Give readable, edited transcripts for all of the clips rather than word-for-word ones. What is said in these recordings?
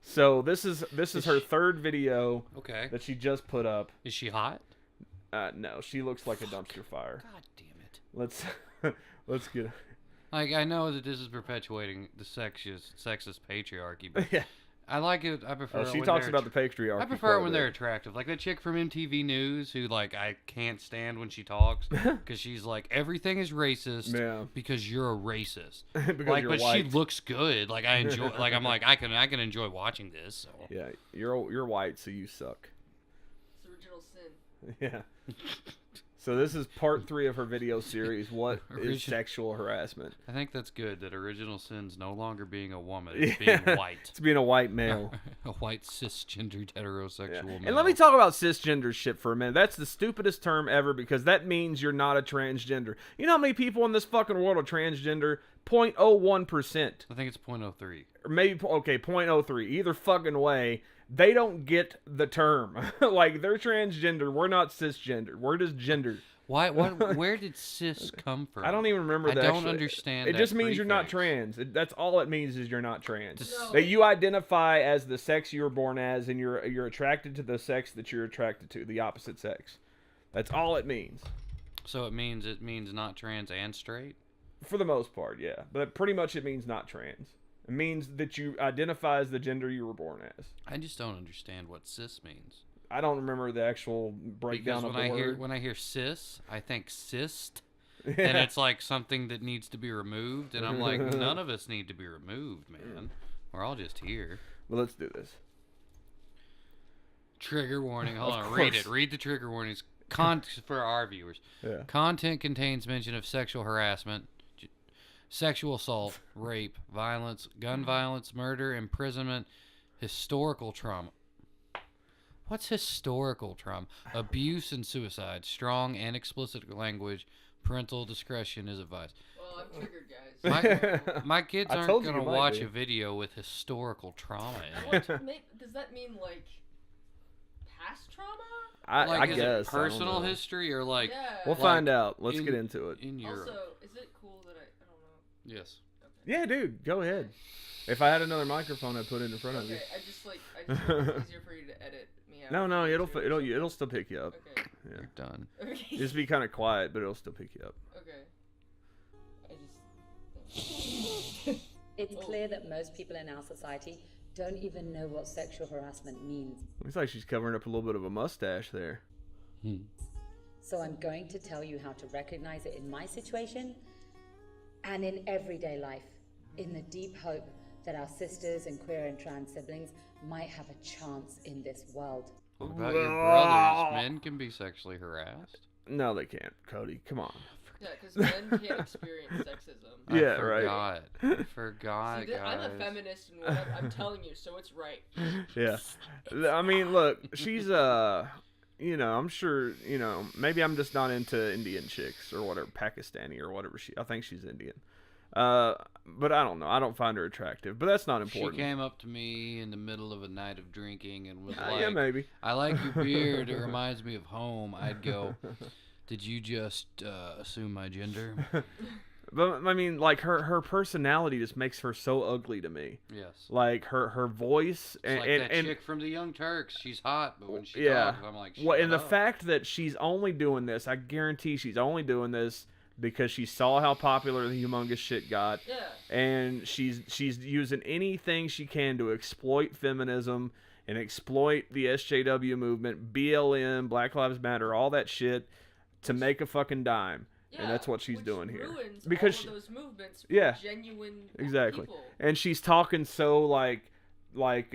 So this is her third video that she just put up. Is she hot? No, she looks like a dumpster fire. God damn it. Let's get. Like, I know that this is perpetuating the sexist patriarchy, but Yeah. I like it. I prefer. She talks about the patriarchy. I prefer it when they're attractive, like that chick from MTV News, who like I can't stand when she talks because she's like everything is racist because you're a racist. Because like, you're but white. she looks good. Like I enjoy. Like I'm like I can enjoy watching this. So. Yeah, you're white, so you suck. It's original sin. Yeah. So this is part 3 of her video series. What is sexual harassment? I think that's good. That original sin's no longer being a woman. It's being white. It's being a white male. A white cisgendered heterosexual male. And let me talk about cisgender shit for a minute. That's the stupidest term ever because that means you're not a transgender. You know how many people in this fucking world are transgender? 0.01%. I think it's 0.03. Or maybe, 0.03. Either fucking way. They don't get the term. Like, they're transgender. We're not cisgender. We're just gendered. Why? What? Where did cis come from? I don't even remember that. I don't understand. It just means you're not trans. That's all it means is you're not trans. That you identify as the sex you were born as, and you're attracted to the sex that you're attracted to, the opposite sex. That's all it means. So it means not trans and straight. For the most part, yeah. But pretty much it means not trans. It means that you identify as the gender you were born as. I just don't understand what cis means. I don't remember the actual breakdown of the word. When I hear cis, I think cyst, and it's like something that needs to be removed, and I'm like, none of us need to be removed, man. We're all just here. Well, let's do this. Trigger warning. Hold on, read it. Read the trigger warnings. For our viewers. Yeah. Content contains mention of sexual harassment, sexual assault, rape, violence, gun violence, murder, imprisonment, historical trauma. What's historical trauma? Abuse and suicide. Strong and explicit language. Parental discretion is advised. Well, I'm triggered, guys. My kids aren't going to watch a video with historical trauma in it. Does that mean, like, past trauma? I is guess. It personal history or like... Yeah. We'll find out. Let's get into it. In Europe. Also, is it cool that I don't know? Yes. Okay. Yeah, dude. Go ahead. If I had another microphone, I'd put it in front of you. Okay, I just think it's easier for you to edit me out. No, it'll still pick you up. Okay. Yeah. You're done. Okay. Just be kind of quiet, but it'll still pick you up. Okay. It's clear that most people in our society don't even know what sexual harassment means. Looks like she's covering up a little bit of a mustache there. So I'm going to tell you how to recognize it in my situation and in everyday life, in the deep hope that our sisters and queer and trans siblings might have a chance in this world. What about your brothers? Men can be sexually harassed. No, they can't. Cody, come on. Yeah, because men can't experience sexism. Yeah, right. I forgot, See, guys. I'm a feminist, and what I'm telling you, so it's right. Yeah. I mean, look, she's, I'm sure, maybe I'm just not into Indian chicks or whatever, Pakistani or whatever I think she's Indian. But I don't know. I don't find her attractive, but that's not important. She came up to me in the middle of a night of drinking and was like, yeah, maybe. I like your beard. It reminds me of home. I'd go, did you just assume my gender? But I mean, like her personality just makes her so ugly to me. Yes. Like her voice it's like that chick from the Young Turks. She's hot, but when she talks, I'm like, well, and the fact that she's only doing this, I guarantee she's only doing this because she saw how popular the humongous shit got. Yeah. And she's using anything she can to exploit feminism and exploit the SJW movement, BLM, Black Lives Matter, all that shit to make a fucking dime. Yeah, and that's what she's doing here. Because all of those movements genuine exactly. people. And she's talking so like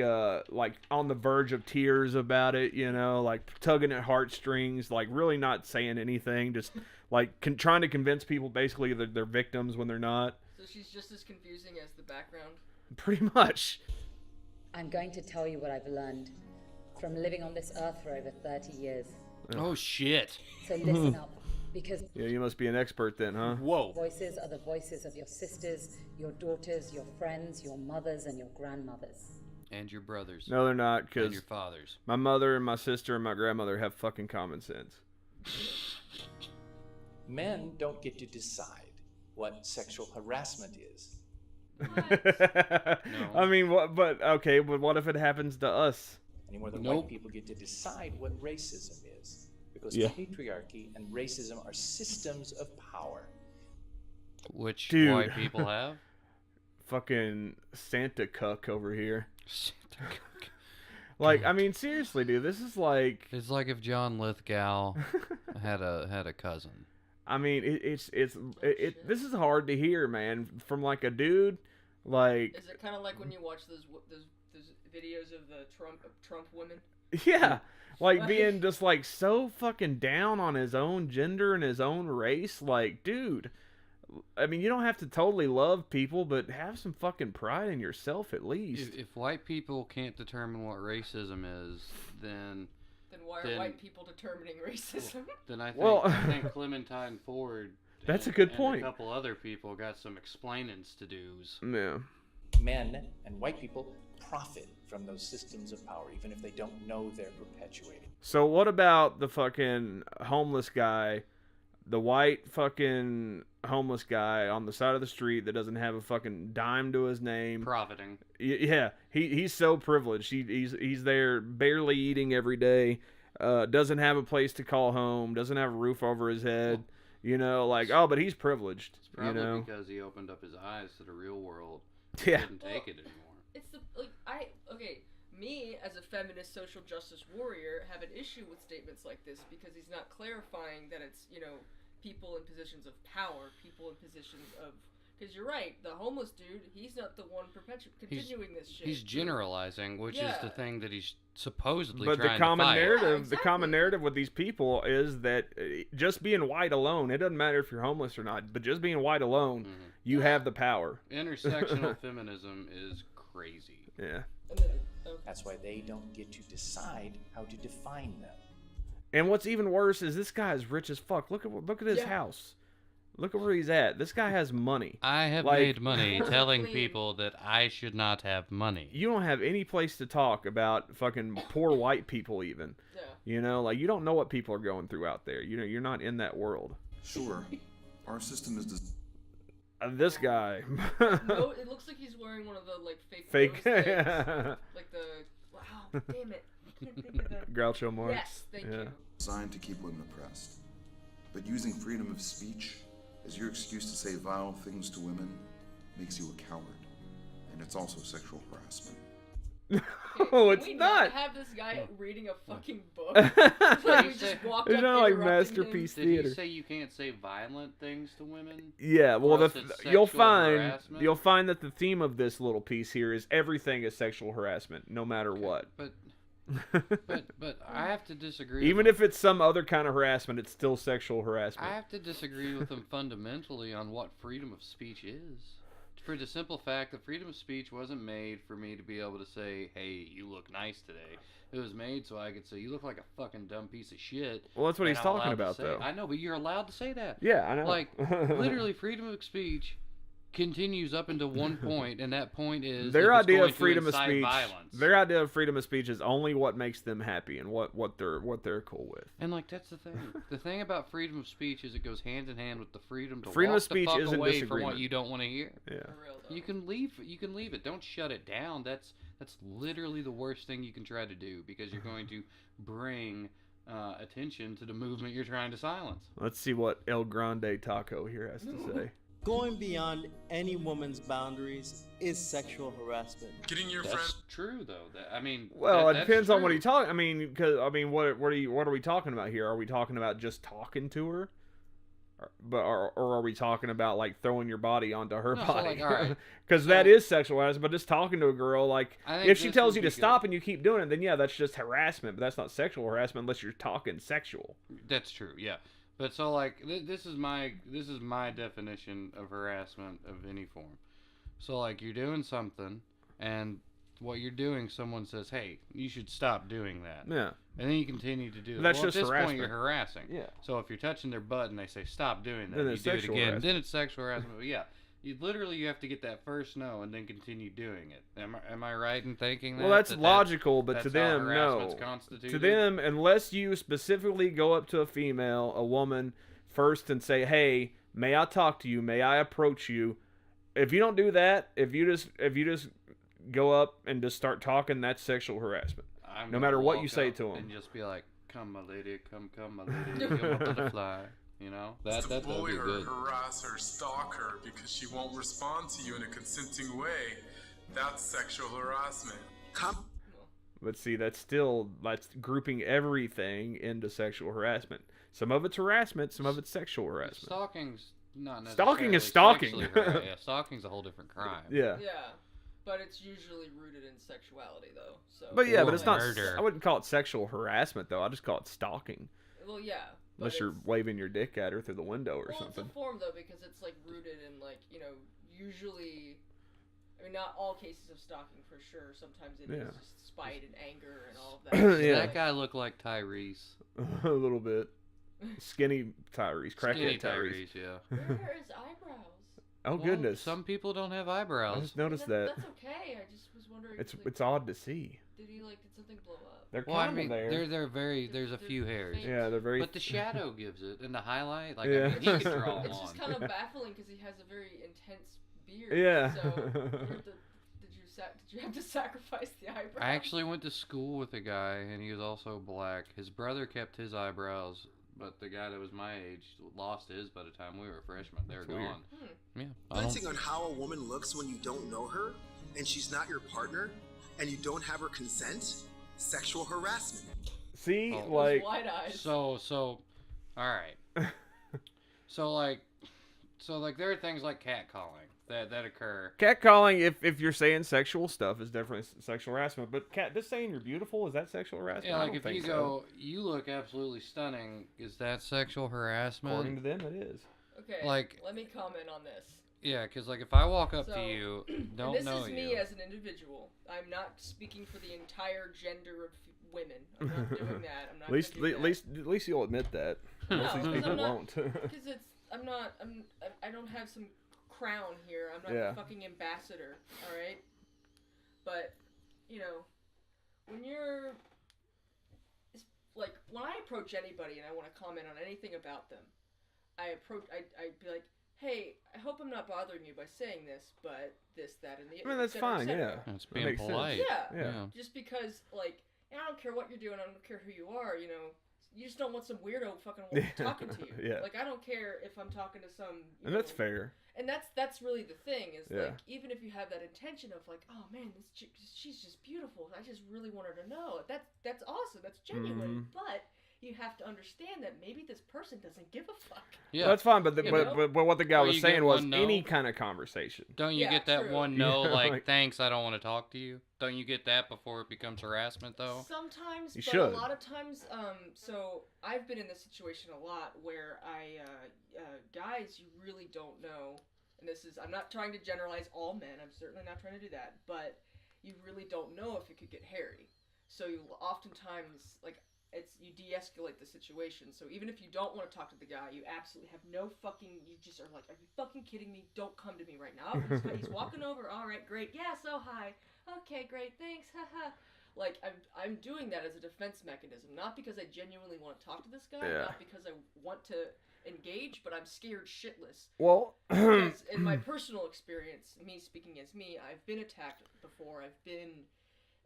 on the verge of tears about it, like tugging at heartstrings, like really not saying anything, just like trying to convince people basically that they're victims when they're not. So she's just as confusing as the background? Pretty much. I'm going to tell you what I've learned from living on this earth for over 30 years. Oh, shit. So listen up. Because yeah, you must be an expert then, huh? Whoa. Voices are the voices of your sisters, your daughters, your friends, your mothers, and your grandmothers. And your brothers. No, they're not, because your fathers. My mother and my sister and my grandmother have fucking common sense. Men don't get to decide what sexual harassment is. I mean, what? But okay, but what if it happens to us? Anymore than Nope. white people get to decide what racism is. Because Yeah. patriarchy and racism are systems of power. Which Dude. white people have. Fucking Santa cuck over here. Like, I mean, seriously, dude, this is like. It's like if John Lithgow had a cousin. I mean, this is hard to hear, man, from like a dude, like. Is it kind of like when you watch those videos of the Trump women? Yeah, like being just like so fucking down on his own gender and his own race. Like, dude, I mean, you don't have to totally love people, but have some fucking pride in yourself at least. If white people can't determine what racism is, then why are white people determining racism? then I think, Well- I think Clementine Ford. That's a and- good and point. A couple other people got some explainings to do's. Yeah. Men and white people profit from those systems of power, even if they don't know they're perpetuating. So what about the fucking homeless guy, the white fucking homeless guy on the side of the street that doesn't have a fucking dime to his name? Profiting. Yeah, he's so privileged. He's there barely eating every day. Doesn't have a place to call home. Doesn't have a roof over his head. You know, like, oh, but he's privileged. It's probably You know. because he opened up his eyes to the real world. Yeah. Didn't take it anymore. It's me as a feminist social justice warrior have an issue with statements like this because he's not clarifying that it's people in positions of power, people in positions of. Because you're right, the homeless dude, he's not the one continuing this shit. He's generalizing, which is the Yeah. thing that he's supposedly But trying the common to fight. narrative, Yeah, the common exactly. narrative with these people is that just being white alone, it doesn't matter if you're homeless or not, but just being white alone, you have the power. Intersectional feminism is crazy. Yeah. And then, That's why they don't get to decide how to define them. And what's even worse is this guy is rich as fuck. Look at his Yeah. house. Look at where he's at. This guy has money. I have Like- made money telling Clean. people that I should not have money. You don't have any place to talk about fucking poor white people even. yeah. You know, like you don't know what people are going through out there. You know, you're not in that world. Sure, our system is This guy. No, it looks like he's wearing one of the fake. Fake. nose things. Like the. Wow, damn it. I can't think of the. Groucho Marx. Yes, thank you. designed to keep women oppressed. But using freedom of speech as your excuse to say vile things to women makes you a coward. And it's also sexual harassment. Oh, Can it's we not. have this guy reading a fucking book. Like we just walked It's up not like interrupting him. masterpiece Did theater. he say you can't say violent things to women? Yeah, well, Or else it's you'll sexual find harassment? that the theme of this little piece here is everything is sexual harassment, no matter what. But I have to disagree. Even with if it's some other kind of harassment, it's still sexual I harassment. have to disagree with them fundamentally on what freedom of speech is. For the simple fact that freedom of speech wasn't made for me to be able to say, "Hey, you look nice today." It was made so I could say, "You look like a fucking dumb piece of shit." Well, that's what and he's I'm allowed talking to about, say though. it. I know, but you're allowed to say that. Yeah, I know. Like, literally, freedom of speech continues up into one point, and that point is their if it's idea going of to freedom of incite speech. violence. Their idea of freedom of speech is only what makes them happy and what they're cool with. And like that's the thing. The thing about freedom of speech is it goes hand in hand with the freedom to Freedom walk of speech the fuck isn't away from disagreement. what you don't want to hear. Yeah. For real, though. You can leave. You can leave it. Don't shut it down. That's literally the worst thing you can try to do because you're going to bring attention to the movement you're trying to silence. Let's see what El Grande Taco here has to say. Going beyond any woman's boundaries is sexual harassment. Getting your That's true, though. I mean, Well, it that's depends on what true. he talk. I mean, because what are we talking about here? Are we talking about just talking to her, or are we talking about like throwing your body onto her No, so, body? like, all right. Because that is sexual harassment. But just talking to a girl, like I think if she this tells would you be to stop good. and you keep doing it, then yeah, that's just harassment. But that's not sexual harassment unless you're talking sexual. That's true, yeah. But so like this is my definition of harassment of any form. So like you're doing something, and what you're doing, someone says, "Hey, you should stop doing that," Yeah. and then you continue to do it. That's Well, just at this point, harassment. you're harassing. Yeah. So if you're touching their butt and they say stop doing that, Then you it's do it sexual again. harassment. Then it's sexual harassment. But yeah, you have to get that first no and then continue doing it. Am I right in thinking that? Well, that's that logical, but to that's how them, no. harassment's To constituted? them, unless you specifically go up to a female, a woman, first and say, "Hey, may I talk to you? May I approach you?" if you don't do that, if you just go up and just start talking, that's sexual harassment. I'm No gonna matter what walk you say up to 'em. and just be like, "Come, my lady, come, my lady, come, my butterfly." You know, To that'd bully be her, good. harass her, stalk her because she won't respond to you in a consenting way, that's sexual harassment. But see, that's grouping everything into sexual harassment. Some of it's harassment, some of it's sexual harassment. Stalking's not necessarily Stalking is stalking. sexually yeah, stalking's a whole different crime. Yeah. Yeah, but it's usually rooted in sexuality, though. So. But yeah, Or but it's not. murder. I wouldn't call it sexual harassment though. I just call it stalking. Well, yeah. but Unless you're it's- waving your dick at her through the window or well, something. it's a form though because it's like rooted in like usually. I mean, not all cases of stalking for sure. Sometimes it is Yeah. just spite and anger and all of that. Does Yeah. that guy look like Tyrese? A little bit. Skinny Tyrese, Skinny crackhead Tyrese. yeah. Where are his eyebrows? Oh Well, goodness. Some people don't have I eyebrows. just noticed That's that. okay. I just was wondering. It's like, it's odd to see. did something blow up? They're Well, I kind mean, of there. they're very. There's a few hairs. Yeah, they're very. But the shadow gives it, and the highlight, like Yeah. I mean, he could draw them It's on. just kind of baffling because he has a very intense beard. Yeah. So did you have to sacrifice the eyebrows? I actually went to school with a guy, and he was also black. His brother kept his eyebrows, but the guy that was my age lost his by the time we were freshmen. They were That's weird. gone. Yeah. I Commenting don't- on how a woman looks when you don't know her, and she's not your partner, and you don't have her consent, sexual harassment. See, Oh. like, Wide eyes. So, all right. so like, there are things like catcalling that occur. catcalling. If you're saying sexual stuff, is definitely sexual harassment. But just saying you're beautiful, is that sexual harassment? Yeah, I like don't if think you so. go, you look absolutely stunning. Is that sexual harassment? According to them, it is. Okay. like- let me comment on this. Yeah, because like if I walk up So, to you, And don't this know is you. me as an individual. I'm not speaking for the entire gender of women. I'm not doing that. I'm not. At least, gonna do that. at least you'll admit that. No, Most of these 'cause people I'm not- won't. Because it's, I'm not, I don't have some crown here. I'm not Yeah. the fucking ambassador, alright? But, when you're, when I approach anybody and I want to comment on anything about them, I'd be like, hey, I hope I'm not bothering you by saying this, but this, that, and the I mean, that's et cetera, et fine. cetera. Yeah. It's That being makes sense. polite. Yeah. Yeah. Just because, I don't care what you're doing, I don't care who you are, you just don't want some weirdo fucking talking to you. Yeah. Like, I don't care if I'm talking to some. And that's fair. And that's really the thing is Yeah. like even if you have that intention of like, oh man, this chick, she's just beautiful. I just really want her to know. That's awesome. That's genuine. Mhm. But you have to understand that maybe this person doesn't give a fuck. Yeah. That's fine. But, You but what the guy Or was you get saying was one no. any kind of conversation. Don't you Yeah, get that true. one no, Yeah, like, like- thanks, I don't want to talk to you? Don't you get that before it becomes harassment, though? Sometimes, You but should. a lot of times, so I've been in this situation a lot where guys you really don't know, and I'm not trying to generalize all men, I'm certainly not trying to do that, but you really don't know if it could get hairy. So you oftentimes, you de-escalate the situation, so even if you don't want to talk to the guy, you absolutely have no fucking, you just are like, are you fucking kidding me? Don't come to me right now. He's walking over, alright, great, yeah, so hi. Okay, great, thanks, haha. Like, I'm doing that as a defense mechanism, not because I genuinely want to talk to this guy, Yeah. not because I want to engage, but I'm scared shitless. Well, Because in my personal experience, me speaking as me, I've been attacked before, I've been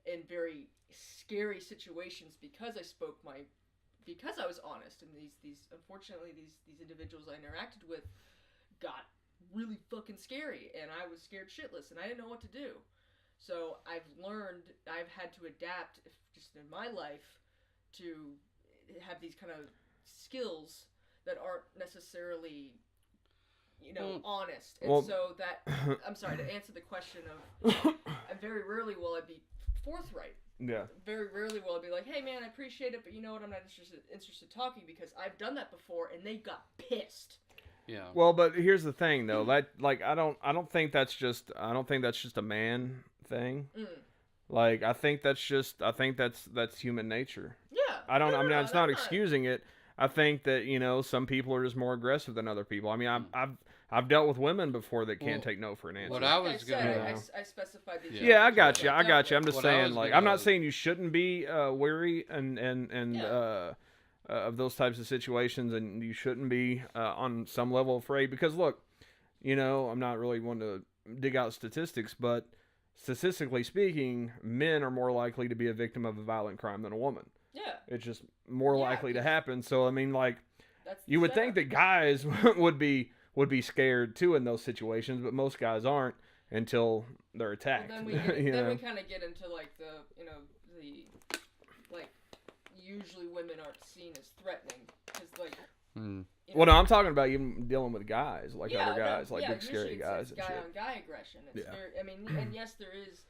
in very scary situations because I was honest, and these unfortunately, these individuals I interacted with got really fucking scary, and I was scared shitless, and I didn't know what to do. So I've had to adapt, just in my life, to have these kind of skills that aren't necessarily, honest. And Well- so that, I'm sorry, to answer the question of, very rarely will I be forthright. yeah. Very rarely will I be like, hey man, I appreciate it, but you know what, I'm not interested talking, because I've done that before, and they got pissed. Yeah. Well, but here's the thing, though. That I don't think that's just a man thing. Mm. Like, I think that's human nature. Yeah. I don't. No, I mean, no, it's no, not I'm excusing it. I think that some people are just more aggressive than other people. I mean, I've dealt with women before that can't Well, take no for an answer. what Like I was said, gonna- I specified these. Yeah, I got individuals you. that I got you. I'm dealt just What I saying, was like, gonna- I'm not saying you shouldn't be wary and Yeah. of those types of situations, and you shouldn't be on some level afraid. Because look, I'm not really one to dig out statistics, but statistically speaking, men are more likely to be a victim of a violent crime than a woman. Yeah. It's just more likely to happen. So I mean, like, That's you would think that guys would be scared too in those situations, but most guys aren't until they're attacked. Well, then we kind of get into like the like usually women aren't seen as threatening because like. Well, no, I'm talking about even dealing with guys, like other guys, like big usually scary guys it's and guy shit. on guy aggression. It's very, I mean, and yes, there is.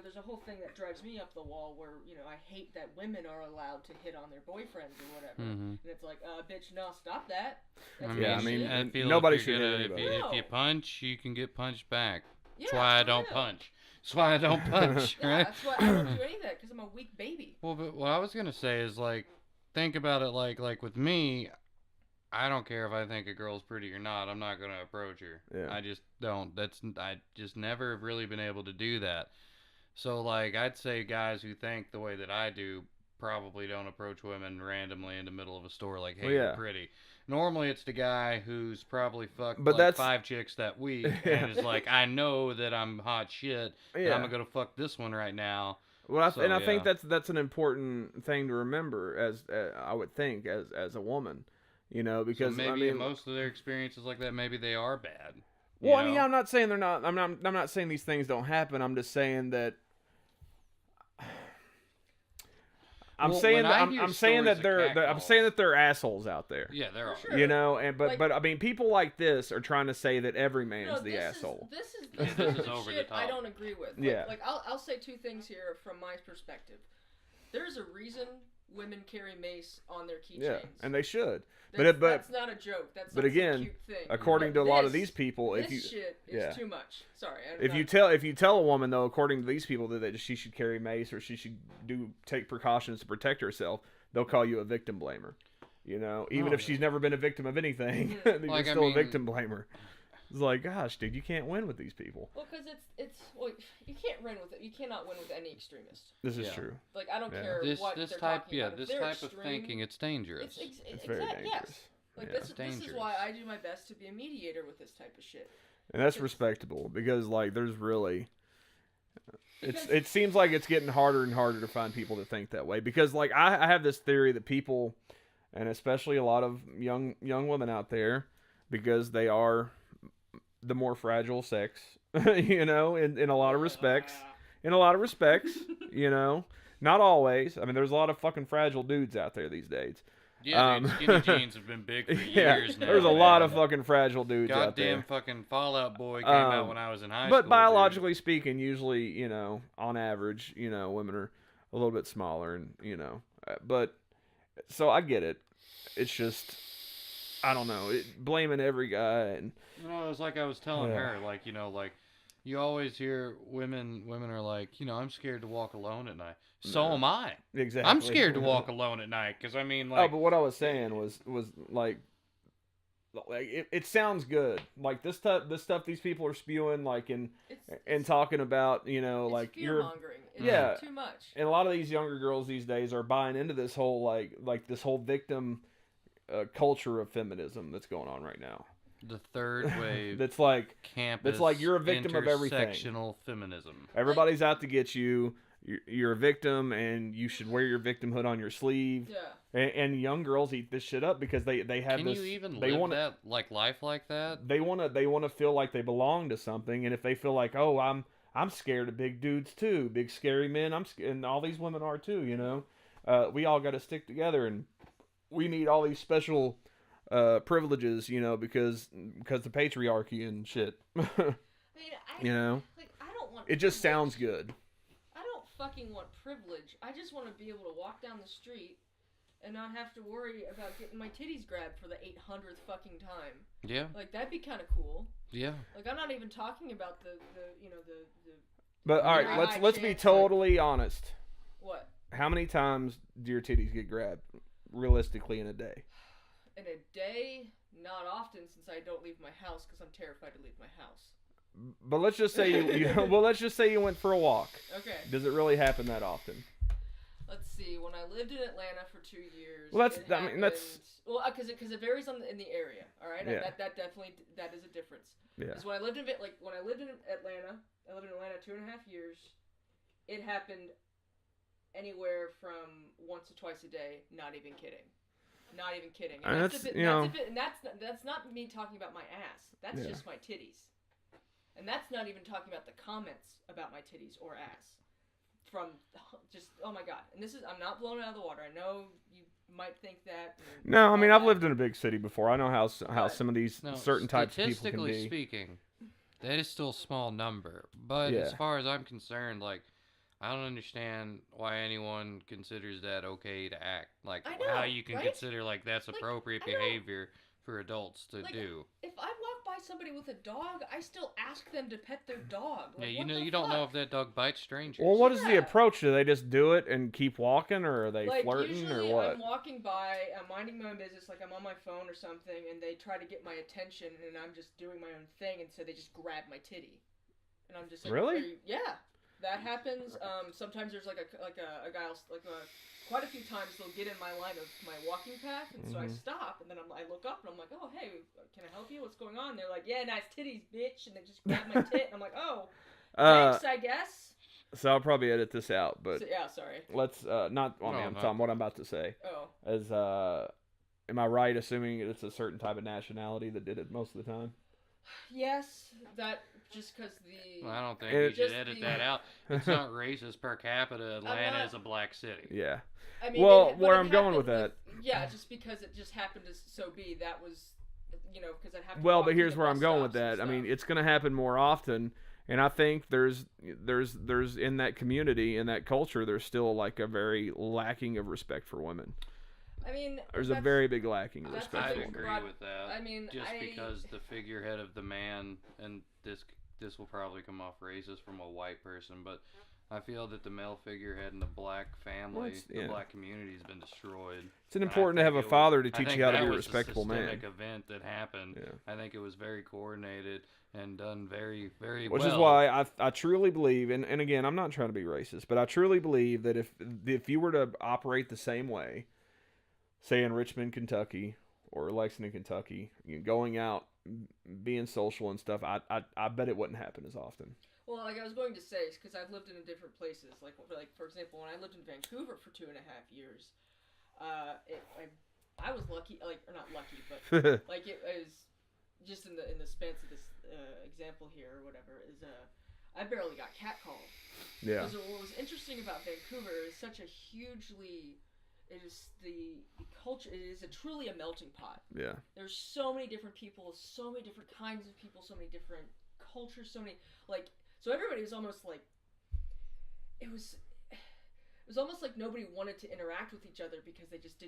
There's a whole thing that drives me up the wall where, I hate that women are allowed to hit on their boyfriends or whatever. And it's like, bitch, no, stop that. That's I mean, I feel nobody if should you're hit gonna, anybody. if you punch, you can get punched back. Yeah, That's why I for don't real. punch. That's why I don't punch, Yeah, right? that's why I don't do any of that because I'm a weak baby. Well, but what I was gonna say is like, think about it like with me. I don't care if I think a girl's pretty or not. I'm not gonna approach her. Yeah. I just don't. I just never have really been able to do that. So like, I'd say guys who think the way that I do probably don't approach women randomly in the middle of a store like, "Hey, you're pretty." Normally, it's the guy who's probably fucked like 5 chicks that week and is like, "I know that I'm hot shit. And I'm gonna fuck this one right now." Well, I think that's an important thing to remember as I would think as a woman. Because so maybe I mean, in most of their experiences like that, maybe they are bad. Well, I mean, I'm not saying they're not. I'm not saying these things don't happen. I'm just saying that. I'm saying that they're assholes out there. Yeah, there are. Sure. But I mean, people like this are trying to say that every man's the asshole. This is over the shit top. I don't agree with. Like I'll say 2 things here from my perspective. There's a reason women carry mace on their keychains. Yeah, and they should. That's not a joke. That's but not again, some cute thing. according to a lot of these people, if you shit is too much. Sorry. If you tell a woman though, according to these people, that she should carry mace or she should take precautions to protect herself, they'll call you a victim blamer. Even if she's never been a victim of anything, you're still a victim blamer. It's like, gosh, dude, you can't win with these people. Well, because you can't win with it. You cannot win with any extremist. This is true. Like I don't care what this they're type talking about. this If they're type of thinking, it's dangerous. It's very dangerous. Yes. Like this is why I do my best to be a mediator with this type of shit. And that's respectable because like there's really. It seems like it's getting harder and harder to find people that think that way because like I have this theory that people, and especially a lot of young women out there, because they are the more fragile sex, in a lot of respects. Not always. I mean, there's a lot of fucking fragile dudes out there these days. Yeah, dude, skinny jeans have been big for years now. There's a lot of fucking fragile dudes out there. Goddamn fucking Fallout Boy came out when I was in high school. But biologically speaking, usually, on average, women are a little bit smaller and, but so I get it. It's just, I don't know, blaming every guy and. It's like I was telling her, like, you always hear women are like, I'm scared to walk alone at night. So am I. Exactly. I'm scared to walk alone at night because I mean, like. Oh, but what I was saying was like it sounds good. Like this stuff these people are spewing, like and talking about, like you're fear-mongering. It's too much. And a lot of these younger girls these days are buying into this whole like this whole victim culture of feminism that's going on right now. The third wave. That's like campus. That's like you're a victim of everything. Intersectional feminism. Everybody's out to get you. You're a victim, and you should wear your victimhood on your sleeve. Yeah. And young girls eat this shit up because they have this. Can you even live that life like that? They wanna feel like they belong to something, and if they feel like, oh, I'm scared of big dudes too, big scary men. And all these women are too. We all got to stick together, and we need all these special privileges, because the patriarchy and shit. I mean, I don't want. It just sounds good. I don't fucking want privilege. I just want to be able to walk down the street and not have to worry about getting my titties grabbed for the 800th fucking time. Yeah. Like that'd be kind of cool. Yeah. Like I'm not even talking about the. But all right, let's be totally honest. What? How many times do your titties get grabbed realistically in a day? In a day, not often, since I don't leave my house because I'm terrified to leave my house. But let's just say let's just say you went for a walk. Okay. Does it really happen that often? Let's see. When I lived in Atlanta for 2 years. Well, that's- it I mean, that's- happened- Well, because it varies in the area. All right. Yeah. That definitely that is a difference. Yeah. Because when I lived in Atlanta, I lived in Atlanta 2.5 years. It happened anywhere from once to twice a day. Not even kidding. Not even kidding. And And that's, a bit, you know- that's a bit, and that's not me talking about my ass. That's Yeah. just my titties. And that's not even talking about the comments about my titties or ass. From just, oh my god. And I'm not blowing it out of the water. I know you might think that. No, I mean, I've that. lived in a big city before. I know how But- some of these No, certain types of people can statistically be. speaking, that is still a small number. But Yeah. as far as I'm concerned, like, I don't understand why anyone considers that okay to act. Like, I know, how you can right? consider, like, that's Like, appropriate I know. behavior for adults to Like, do. If I walk by somebody with a dog, I still ask them to pet their dog. Like, Yeah, you what know, the you don't know fuck? if that dog bites strangers. Well, what is the Yeah. approach? Do they just do it and keep walking, or are they Like, flirting, usually or what? I'm walking by, I'm minding my own business, like I'm on my phone or something, and they try to get my attention, and I'm just doing my own thing, and so they just grab my titty, and I'm just like, Really? yeah, that happens. Sometimes there's like a guy, quite a few times they'll get in my line of my walking path, and so I stop, and then I look up, and I'm like, oh hey, can I help you? What's going on? They're like, yeah, nice titties, bitch, and they just grab my tit, and I'm like, oh, thanks, I guess. So I'll probably edit this out, but So, yeah, sorry. let's not. Well, I mean, No, I'm no. talking what I'm about to say. Oh. As am I right assuming it's a certain type of nationality that did it most of the time? Yes, that just because the. Well, I don't think It- you should Just edit the- that out. It's not racist per capita. Atlanta not- is a black city. Yeah. I mean, Well, but where it I'm going with happened that. Yeah, just because it just happened to so be that was, because it happened. Well, but here's where I'm going with that. I mean, it's going to happen more often, and I think there's in that community, in that culture, there's still like a very lacking of respect for women. I mean, There's a that's- very big lacking of that's respect I for big women. agree broad- with that. I mean, just because the figurehead of the man, and this will probably come off racist from a white person, but I feel that the male figurehead in the black family, yeah. the black community has been destroyed. It's an And I important to think have a it was- father to I teach think you how to that be a was respectable man. systemic event that happened. Yeah. I think it was very coordinated and done very, very Which well. is why I truly believe, and again, I'm not trying to be racist, but I truly believe that if you were to operate the same way, say in Richmond, Kentucky, or Lexington, Kentucky, going out, being social and stuff, I bet it wouldn't happen as often. Well, like I was going to say, because I've lived in different places. Like for example, when I lived in Vancouver for 2.5 years, I was lucky, or not lucky, but like it was just in the span of this example here or whatever is I barely got catcalled. Yeah. Because what was interesting about Vancouver is such a hugely, it is the culture. It is truly a melting pot. Yeah. There's so many different people, so many different kinds of people, so many different cultures, so many so everybody was almost like it was almost like nobody wanted to interact with each other because they just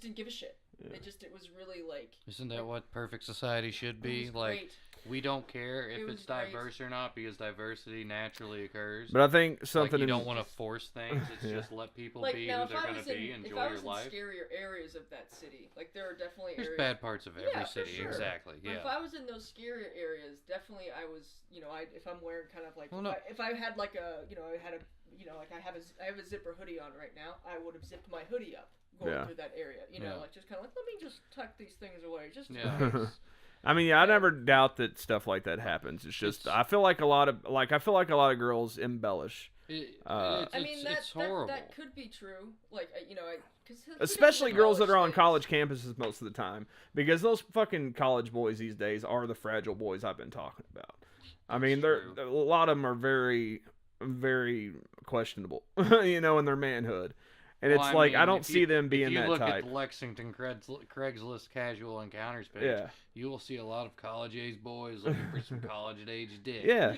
didn't give a shit. Yeah. It was really like. Isn't that what perfect society should be? was Like, great. we don't care It if was it's great. diverse or not because diversity naturally occurs. But I think Like, something you in don't want to force things. It's Yeah. just let people Like be now, who if they're I going was to be, in, enjoy if I your was life. in scarier areas of that city, like there are definitely There's areas. bad parts of every Yeah, for city, sure. exactly. But Yeah. if I was in those scarier areas, definitely I was, if I'm wearing kind of like, Well, no. if I had like a, like I have a zipper hoodie on right now, I would have zipped my hoodie up going Yeah. through that area, Yeah. like just kind of like, let me just tuck these things away, just in Yeah. case. I mean, yeah, I never doubt that stuff like that happens. It's just I feel like a lot of girls embellish, It's I mean, it's horrible. that could be true, like, because especially girls that are on college campuses most of the time, because those fucking college boys these days are the fragile boys I've been talking about. I mean, true. a lot of them are very, very questionable, in their manhood. And Well, it's I like, mean, I don't if see you- them being if you that look type. at the Lexington Craigslist casual encounters page, Yeah. you will see a lot of college age boys looking for some college age dick. Yeah,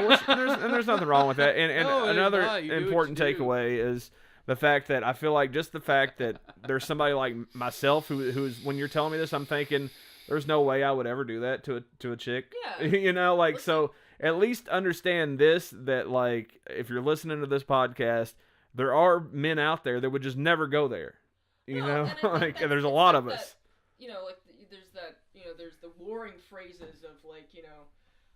which there's nothing wrong with that. And No, there's another not. You do what important you do. takeaway is the fact that I feel like just the fact that there's somebody like myself who's when you're telling me this, I'm thinking there's no way I would ever do that to a chick. Yeah. So at least understand this, that like if you're listening to this podcast, there are men out there that would just never go there. No, and I think Like that's- there's a it's lot like of us. that, there's that, there's the warring phrases of like,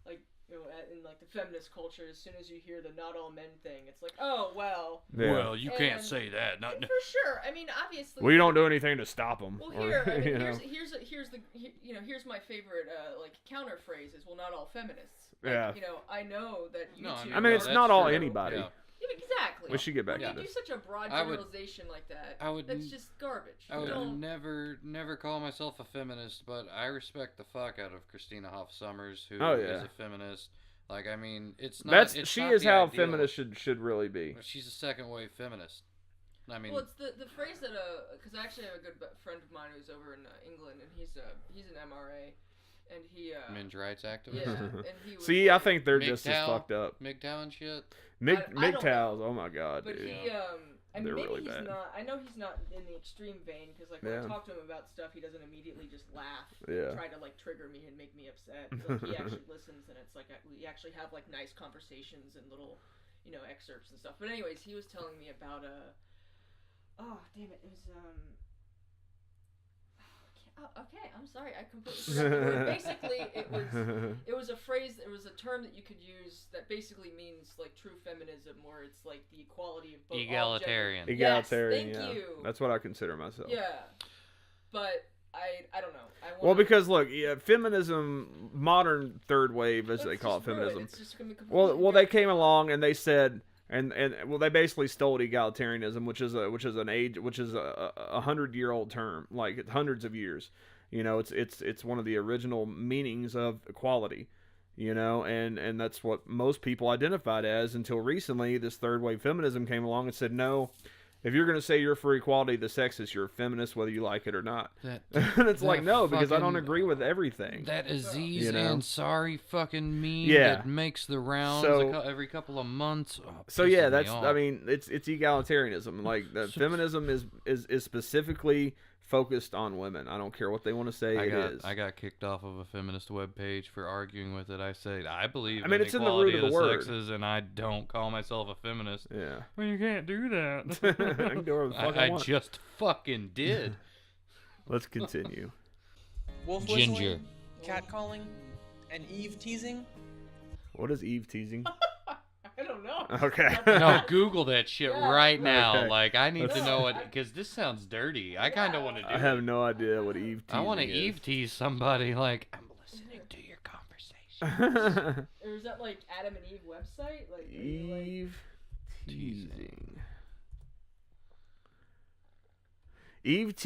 like you know, in like the feminist culture, as soon as you hear the "not all men" thing, it's like, oh well. Yeah. Well, you can't say that. Not And for sure. I mean, obviously. We don't do anything to stop them. Well, here, I mean, here's my favorite like counter phrase is, well, not all feminists. Like, Yeah. You know, I know that you two. I mean, it's that's not all true. anybody. Yeah. Yeah, exactly. We should get back when to you this. do such a broad I would- generalization like that, I would- that's just garbage. I would Don't- never call myself a feminist, but I respect the fuck out of Christina Hoff Sommers, who is Oh, yeah. a feminist. Like, I mean, it's not. That's it's she not is the how ideal. feminists should really be. She's a second wave feminist. I mean, well, it's the phrase that because I actually have a good friend of mine who's over in England, and he's an MRA, and he men's rights activist. yeah, and he was See, I like- think they're just as MGTOW, fucked up. MGTOW and shit. I don't MGTOWs, know. oh my god, But dude. he I mean, They're maybe really he's bad. not. I know he's not in the extreme vein because like when Yeah. I talk to him about stuff, he doesn't immediately just laugh Yeah. and try to like trigger me and make me upset. So, like, he actually listens, and it's like we actually have like nice conversations and little, you know, excerpts and stuff. But anyways, he was telling me about oh damn it, it was okay, I'm sorry, I completely forgot the word. Basically, it was a phrase, it was a term that you could use that basically means like true feminism, where it's like the equality of both Egalitarian. all genders. Egalitarian, Yes, thank yeah. you. That's what I consider myself. Yeah, but I don't know. Well, because look, yeah, feminism, modern third wave, as they call it, feminism. It's just gonna be completely Well, they came along and they said, and well, they basically stole egalitarianism, which is a 100-year-old term, like it's hundreds of years. You know, it's one of the original meanings of equality. You know, and that's what most people identified as until recently. This third wave feminism came along and said, no, if you're going to say you're for equality of the sexes, you're a feminist whether you like it or not. And it's like, no, because I don't agree with everything. That Aziz You know? Ansari fucking meme Yeah. that makes the rounds So- every couple of months. Oh, So pisses yeah, me that's off. I mean, it's egalitarianism. Like the feminism is specifically focused on women. I don't care what they want to say. I got kicked off of a feminist webpage for arguing with it. I said I believe I mean, in it's in the root equality of the the word. sexes, and I don't call myself a feminist. Yeah. Well, you can't do that. I can do whatever the fuck I I want. just fucking did. Let's continue. Wolf Ginger. whistling, catcalling, and Eve teasing. What is Eve teasing? I don't know. Okay. No, Google that shit Yeah. right now. Okay. Like, I need to No, know what, I- because this sounds dirty. I kind of want to do I have no idea what Eve teasing I want to is. Eve tease somebody like, I'm listening to your conversation. Or is that like Adam and Eve website? Like, are you, like- Eve teasing. Eve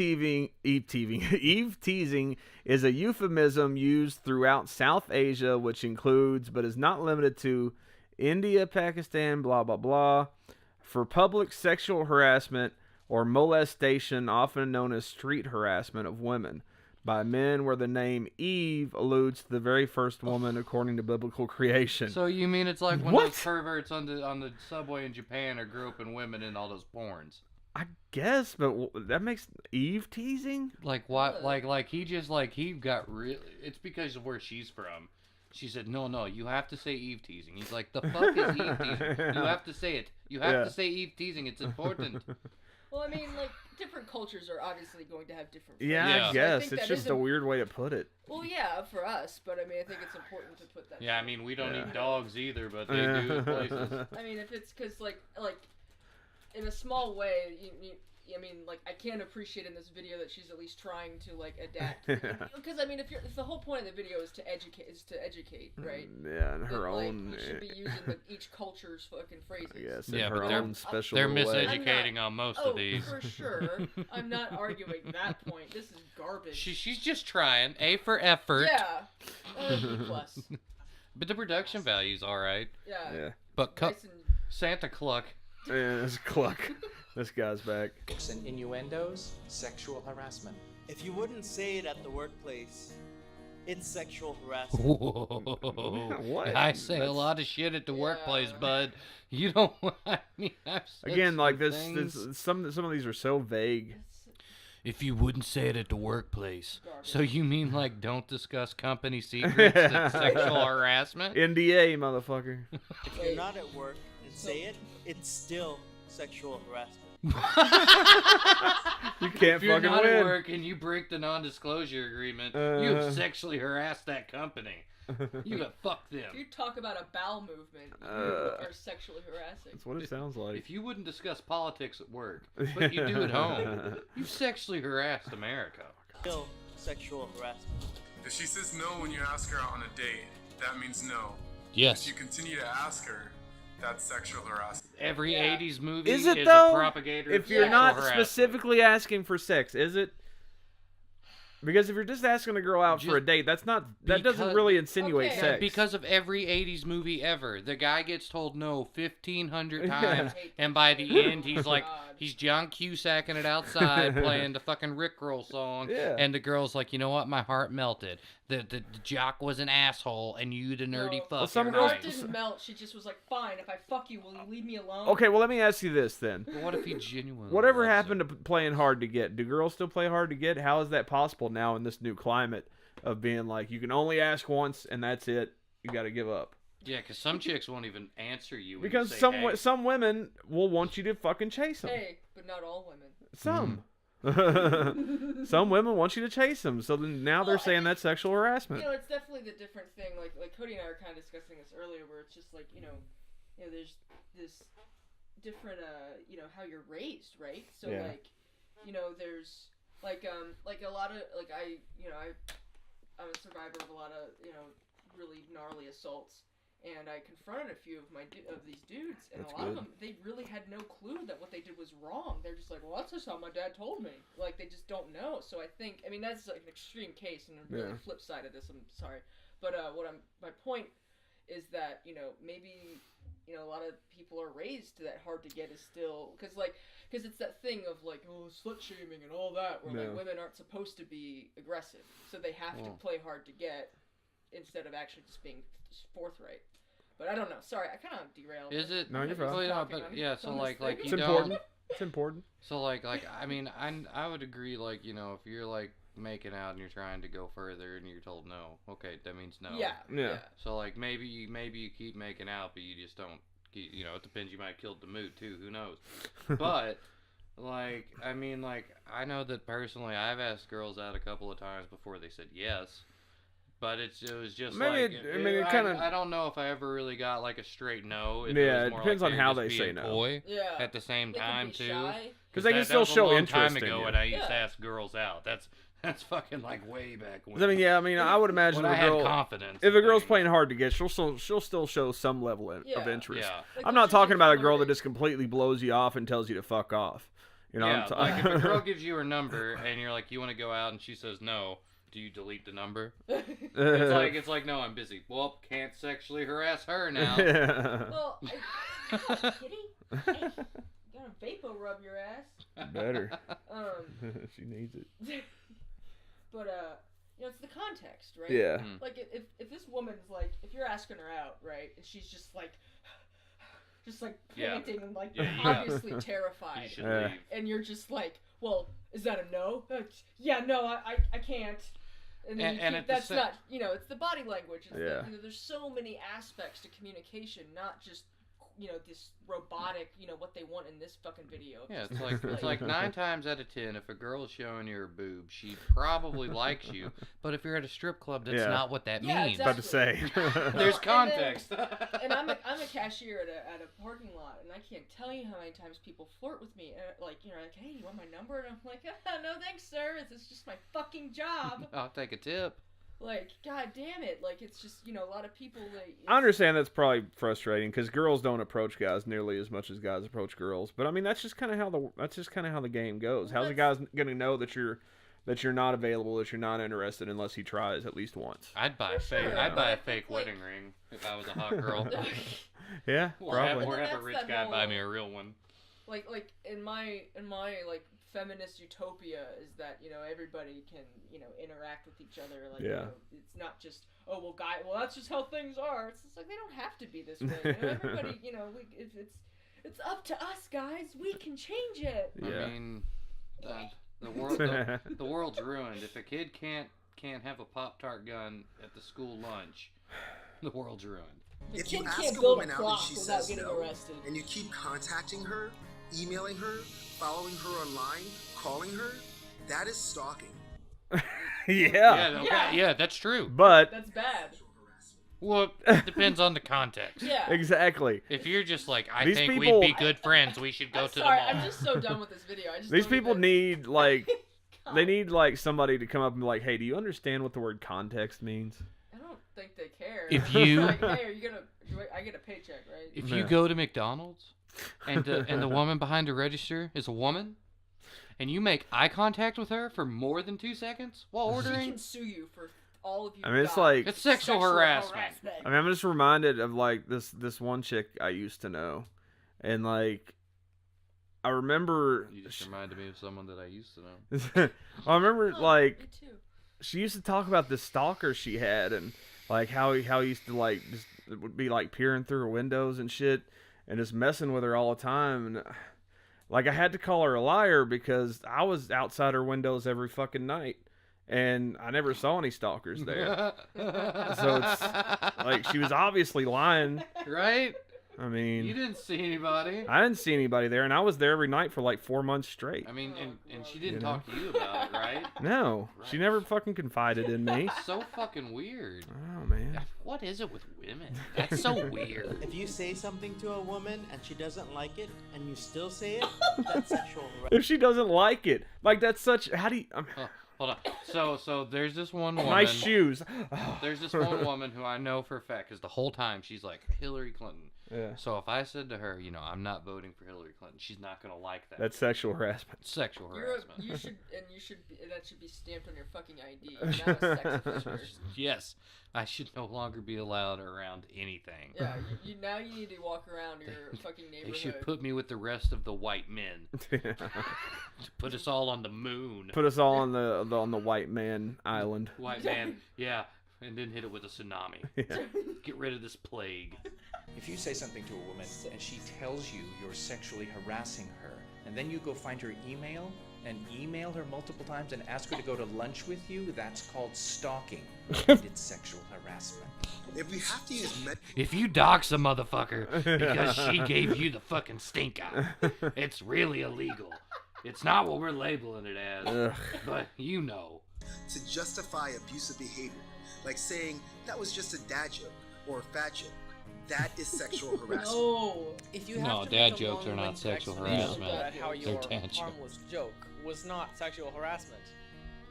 teasing is a euphemism used throughout South Asia, which includes but is not limited to India, Pakistan, blah blah blah, for public sexual harassment or molestation, often known as street harassment of women by men, where the name Eve alludes to the very first woman according to biblical creation. So you mean it's like when What? those perverts on the subway in Japan are groping women in all those porns? I guess, but that makes Eve teasing? Like what? Like he just like he got real. It's because of where she's from. She said, "No, you have to say Eve teasing." He's like, "The fuck is Eve teasing? You have to say it. You have Yeah. to say Eve teasing. It's important." Well, I mean, like different cultures are obviously going to have different. Yeah, Yeah. I phrases. So guess. think It's that just is a weird way to put it. Well, yeah, for us, but I mean, I think it's important to put that. Yeah, I shit. mean we don't Yeah. eat dogs either, but they do in places. I mean, if it's because like in a small way, I mean, like I can appreciate in this video that she's at least trying to like adapt. Because I mean, if the whole point of the video is to educate, right? Yeah, and her Then, like, own. you should be using each culture's fucking phrases. Yes, in Yeah, her but they're- own special They're way. miseducating on most Oh, of these. for sure. I'm not arguing that point. This is garbage. She's just trying. A for effort. Yeah. B plus. But the production value's all right. Yeah. Yeah. But Nice and Santa Cluck. Yeah, this Cluck. This guy's back. And innuendos, sexual harassment. If you wouldn't say it at the workplace, it's sexual harassment. Whoa. What? I say a That's- lot of shit at the workplace, Yeah. bud. You don't. I mean, I've said Again, like some this things. some of these are so vague. If you wouldn't say it at the workplace, Garbage. so you mean like don't discuss company secrets? That's sexual harassment. NDA, motherfucker. If you're not at work and say it, it's still sexual harassment. You can't If you're fucking not win. at work and you break the non-disclosure agreement, you have sexually harassed that company. You gotta fuck them. If you talk about a bowel movement, you are sexually harassing. That's what it sounds like. If you wouldn't discuss politics at work, but you do at home, you sexually harassed America. Still sexual harassment. If she says no when you ask her out on a date, that means no. Yes. If you continue to ask her, that's sexual harassment. Every Yeah. 80s movie Is it a though? propagator If of you're sexual not harassment. specifically asking for sex, is it? Because if you're just asking a girl out for a Just date, that doesn't because- really insinuate Okay. sex. Because of every 80s movie ever. The guy gets told no 1,500 times, and by the end, he's like, God. he's John Cusacking it outside playing the fucking Rickroll song. Yeah. And the girl's like, you know what? My heart melted. The jock was an asshole, and you the nerdy No. fuck. Well, some you're girls- Heart nice. didn't melt. She just was like, fine, if I fuck you, will you leave me alone? Okay, well, let me ask you this then. But what if he genuinely Whatever loves happened her? to playing hard to get? Do girls still play hard to get? How is that possible now in this new climate of being like, you can only ask once and that's it? You got to give up. Yeah, because some chicks won't even answer you. When Because you say, some hey. some women will want you to fucking chase them. Hey, but not all women. Some. Some women want you to chase them. So then now they're Well, I saying think- that's sexual harassment. You know, it's definitely the different thing. Like Cody and I were kind of discussing this earlier, where it's just like, there's this different, how you're raised, right? So Yeah. like, there's like a lot of like I'm a survivor of a lot of really gnarly assaults. And I confronted a few of these dudes, and That's a lot of good. them, they really had no clue that what they did was wrong. They're just like, well, that's just how my dad told me. Like, they just don't know. So I think, that's like an extreme case, and really Yeah. flip side of this, I'm sorry. But my point is that, maybe, a lot of people are raised to that hard to get is still, because it's that thing of like, oh, slut shaming and all that, where Yeah. like women aren't supposed to be aggressive. So they have to Well. play hard to get instead of actually just being forthright. But I don't know. Sorry, I kind of derailed. Is it? No, you're fine. Well, yeah, Talking but on- yeah, so on this like thing. It's you important. don't. It's important. So I would agree. Like if you're like making out and you're trying to go further and you're told no, okay, that means no. Yeah. Yeah. So like maybe you keep making out, but you just don't. It depends. You might have killed the mood too. Who knows? But I know that personally, I've asked girls out a couple of times before they said yes. But it was just Maybe like it kinda- I don't know if I ever really got like a straight no. If Yeah, was it more depends like on how just they say being no. coy Yeah. at the same They can time be too. shy. Because they can that still was a show long interest time in ago you. when I used to Yeah. ask girls out. That's fucking like way back when. I would imagine when I if a had girl, confidence. if in a girl's things. playing hard to get, she'll still show some level of Yeah. interest. Yeah. Like, I'm they're not talking just about a girl that flirting. just completely blows you off and tells you to fuck off. You know, yeah, I'm like if a girl gives you her number and you're like, you want to go out, and she says no, do you delete the number? It's like no, I'm busy. Well, can't sexually harass her now. Well, kitty, hey, got a vapor rub your ass. Better. Um, She needs it. but it's the context, right? Yeah. Like if this woman's like, if you're asking her out, right, and she's just like Yeah. panting and like Yeah, obviously You terrified, should Yeah. leave. and you're just like, well, is that a no? Yeah, no, I can't. And then And at the that's sa- not, it's the body language. It's Yeah. there's so many aspects to communication, not just, this robotic, what they want in this fucking video. Yeah, it's like 9 times out of 10, if a girl is showing you her boob, she probably likes you. But if you're at a strip club, that's Yeah. not what that Yeah, means. About to say. There's And context. And I'm a cashier at a parking lot, and I can't tell you how many times people flirt with me, and like, hey, you want my number? And I'm like, no, thanks, sir. It's just my fucking job. I'll take a tip. Like, god damn it. Like, it's just, a lot of people. I understand that's probably frustrating because girls don't approach guys nearly as much as guys approach girls. But I mean, that's just kind of how the game goes. How's a guy's gonna know that you're not available, that you're not interested unless he tries at least once? I'd buy For sure. I'd buy a Like- fake wedding ring if I was a hot girl. Yeah, Or have, probably. or have a That's rich that guy buy whole- me a real one. Like in my like feminist utopia is that everybody can interact with each other, like Yeah. it's not just well that's just how things are. It's just like they don't have to be this way. Everybody it's up to us guys, we can change it. Yeah. I mean, the world's ruined. If a kid can't have a Pop-Tart gun at the school lunch, the world's ruined. The If you kid ask can't a build woman a out and clock she without says getting no, arrested. and you keep contacting her, emailing her, following her online, calling her, that is stalking. Yeah. Yeah, that's true. But That's bad. Well, it depends on the context. Yeah. Exactly. If you're just like, I These think people- we'd be good friends, we should go I'm to sorry, the mall. I'm just so done with this video. I just These don't people even- need like God. they need like somebody to come up and be like, "Hey, do you understand what the word context means?" I don't think they care. If They're you- like, hey, are you gonna? I get a paycheck, right? If Yeah. you go to McDonald's and the woman behind the register is a woman, and you make eye contact with her for more than 2 seconds while She ordering, can sue you for all of you. I mean, it's got like it's sexual harassment. I mean, I'm just reminded of like this one chick I used to know, and like I remember. You just reminded me of someone that I used to know. I remember Oh, like me too. she used to talk about this stalker she had, and like how he used to like just would be like peering through her windows and shit, and just messing with her all the time. And like I had to call her a liar because I was outside her windows every fucking night, and I never saw any stalkers there. So it's like she was obviously lying. Right? I You mean, didn't see anybody. I didn't see anybody there, and I was there every night for like 4 months straight. I mean, and she didn't You know? talk to you about it, right? No, she never fucking confided in me. So fucking weird. Oh man. What is it with women? That's so weird. If you say something to a woman and she doesn't like it, and you still say it, that's sexual harassment. If she doesn't like it, like that's such. How do you? Oh, hold on. So there's this one woman. Nice shoes. There's this one woman who I know for a fact, because the whole time she's like Hillary Clinton. Yeah. So if I said to her, you know, I'm not voting for Hillary Clinton, she's not gonna like that. That's sexual harassment. sexual harassment. You should that should be stamped on your fucking ID. You're not a sex offender. Yes, I should no longer be allowed around anything. Yeah, now you need to walk around your fucking They neighborhood. should put me with the rest of the white men. Put us all on the moon. Put us all on the white man island. White man, yeah, and then hit it with a tsunami. Yeah. Get rid of this plague. If you say something to a woman and she tells you you're sexually harassing her, and then you go find her email and email her multiple times and ask her to go to lunch with you, that's called stalking. And it's sexual harassment. If we have to use If you dox a motherfucker because she gave you the fucking stink eye, it's really illegal. It's not what we're labeling it as, Ugh. but you know. to justify abusive behavior, like saying that was just a dad joke or a fat joke, that is sexual harassment. No. If you have No, to dad make a jokes are not long-winded sexual explanation harassment. about how They're your dad jokes. harmless joke was not sexual harassment,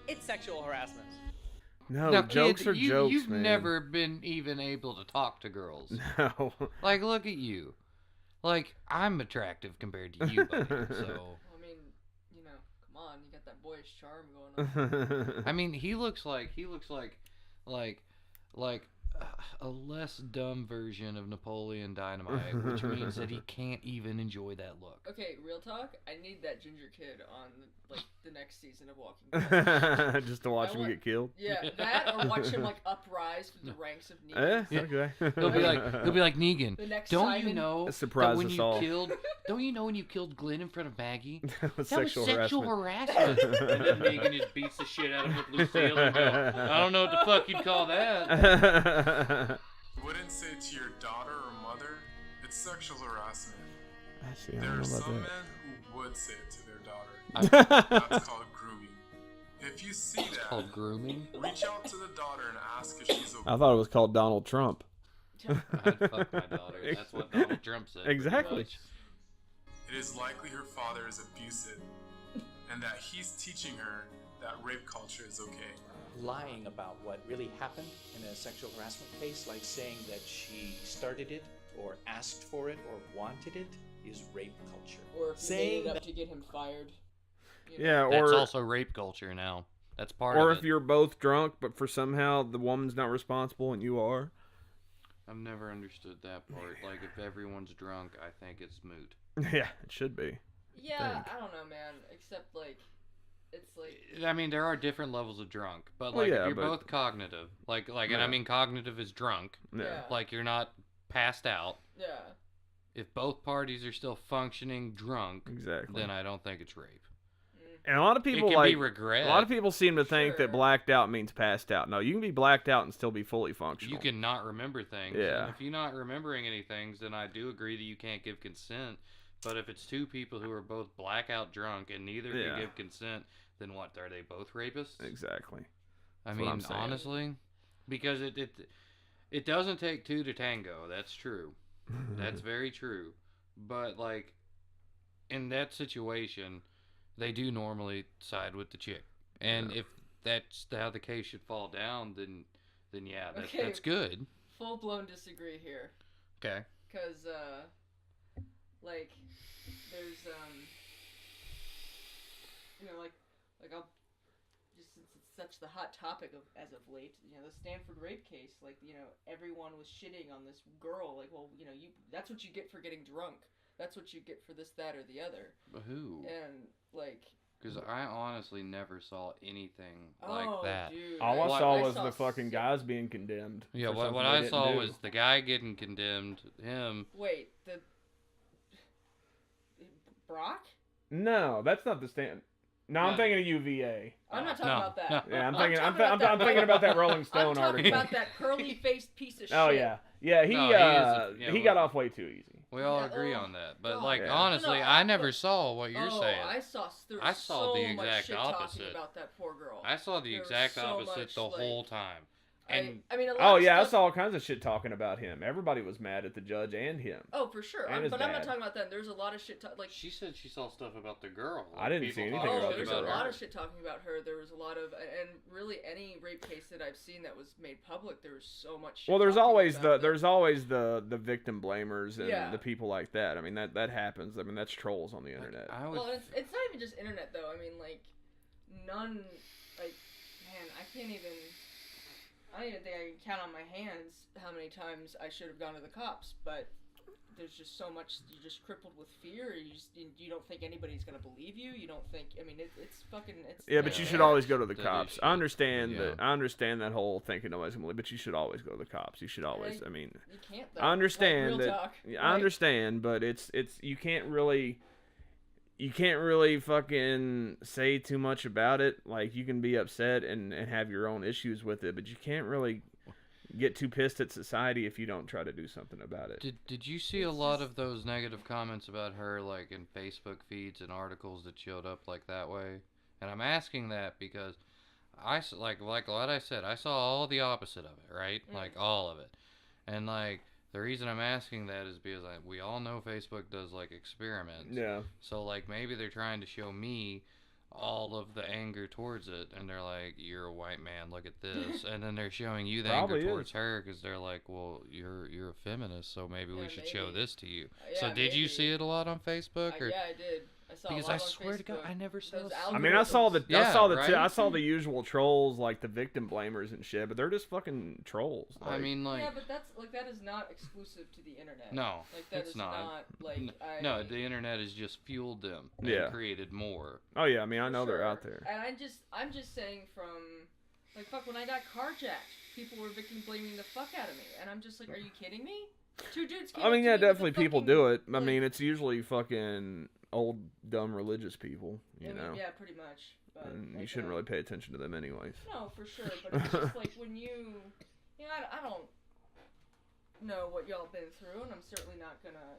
it's sexual harassment. No, Now, jokes kid, are jokes, You've man. never been even able to talk to girls. No. Like, look at you. Like, I'm attractive compared to you, buddy. So, I mean, you know, come on, you got that boyish charm going on. I mean, he looks like a less dumb version of Napoleon Dynamite, which means that he can't even enjoy that look. Okay, real talk. I need that ginger kid on like the next season of Walking Dead. Just to watch I him want- get killed. Yeah, that or watch him like uprise through the ranks of Eh, Negan. Yeah. okay. He'll be like Negan. The next Don't you Simon. know Surprise that when us you all. killed? Don't you know when you killed Glenn in front of Maggie? That was That was sexual sexual harassment. harassment. And then Negan just beats the shit out of him with Lucille and go, I don't know what the fuck you'd call that. Wouldn't say to your daughter or mother, it's sexual harassment. I see. I There don't are know some about men who would say it to their that. That's called grooming. If you see It's that, called grooming. reach out to the daughter and ask if she's okay. I thought it was called Donald Trump. I'd fuck my daughter. That's what Donald Trump said. pretty Exactly. much. It is likely her father is abusive, and that he's teaching her that rape culture is okay. Lying about what really happened in a sexual harassment case, like saying that she started it or asked for it or wanted it, is rape culture. Or if you Saying made it up that- to get him fired. You know? Yeah, That's or also rape culture now. That's part or of if it. you're both drunk, but for somehow the woman's not responsible and you are. I've never understood that part. Like, if everyone's drunk, I think it's moot. Yeah, it should be. Yeah, think. I don't know, man. Except like, it's like. I mean, there are different levels of drunk, but Well, like yeah, if you're but- both cognitive, and I Yeah. mean cognitive is drunk, Yeah. Yeah. like you're not passed out. Yeah. If both parties are still functioning drunk, Exactly. then I don't think it's rape. And a lot of people it can like be regret. a lot of people seem to think Sure. that blacked out means passed out. No, you can be blacked out and still be fully functional. You can not remember things. Yeah. And if you're not remembering any things, then I do agree that you can't give consent. But if it's two people who are both blackout drunk and neither Yeah. can give consent, then what? Are they both rapists? Exactly. I That's what I'm mean, saying. honestly, because It doesn't take two to tango. That's true. That's very true. But like, in that situation, they do normally side with the chick. And if that's how the case should fall down, then yeah, that's good. Full blown disagree here. Okay. Because like there's like I'll just since it's such the hot topic as of late, the Stanford rape case, like everyone was shitting on this girl, like, well, that's what you get for getting drunk. That's what you get for this, that, or the other. Who? And like. Because I honestly never saw anything like that. Dude, All I saw was the fucking guys being condemned. Yeah, what I saw was the guy getting condemned, him. Wait, the Brock? No, that's not the stand. No, I'm thinking of UVA. I'm not talking about that. No. Yeah, I'm thinking about that Rolling Stone article. I'm talking about that curly-faced piece of shit. Oh yeah, he got off way too easy. We all agree on that, but honestly, I never saw what you're saying. I saw the exact opposite. Talking about that poor girl. I saw the exact opposite the whole time. And I mean, I saw all kinds of shit talking about him. Everybody was mad at the judge and him. Oh, for sure. But I'm not talking about that. There's a lot of shit. Like she said, she saw stuff about the girl. Like, I didn't see anything about the girl. There's a lot of shit talking about her. There was a lot of, and really any rape case that I've seen that was made public, there was so much. Shit there's always the victim blamers and the people like that. I mean that happens. I mean that's trolls on the internet. Well, it's not even just internet though. I mean none. Like man, I don't even think I can count on my hands how many times I should have gone to the cops, but there's just so much, you're just crippled with fear, you don't think anybody's going to believe you, you don't think, I mean, it's fucking, it's... Yeah, but you should always go to the cops. I understand that whole thinking nobody's going to believe, but you should always go to the cops. You should always, I mean... You can't, though. I understand that... I understand, but it's you can't really fucking say too much about it. Like, you can be upset and have your own issues with it, but you can't really get too pissed at society if you don't try to do something about it. Did you see a lot of those negative comments about her, like, in Facebook feeds and articles that showed up, like, that way? And I'm asking that because like what I said, I saw all the opposite of it, right? Like, all of it. And, like... The reason I'm asking that is because we all know Facebook does, like, experiments. Yeah. So, like, maybe they're trying to show me all of the anger towards it, and they're like, you're a white man, look at this. And then they're showing you the anger towards her because they're like, well, you're a feminist, so maybe we should show this to you. So did you see it a lot on Facebook? Or? Yeah, I did. I saw because a lot I swear to God, I never saw. I mean, I saw the usual trolls, like the victim blamers and shit, but they're just fucking trolls. Like, I mean, like, yeah, but that is not exclusive to the internet. No, like that it's is not. Like no, the internet has just fueled them and created more. Oh yeah, I mean, I know they're out there. And I'm just saying from, like, fuck, when I got carjacked, people were victim blaming the fuck out of me, and I'm just like, are you kidding me? Two dudes came. I mean, yeah, definitely people do it. I mean, it's usually fucking old, dumb religious people, you know? Yeah, pretty much. But, and you shouldn't really pay attention to them anyways. No, for sure. But it's just like when I don't know what y'all been through, and I'm certainly not gonna,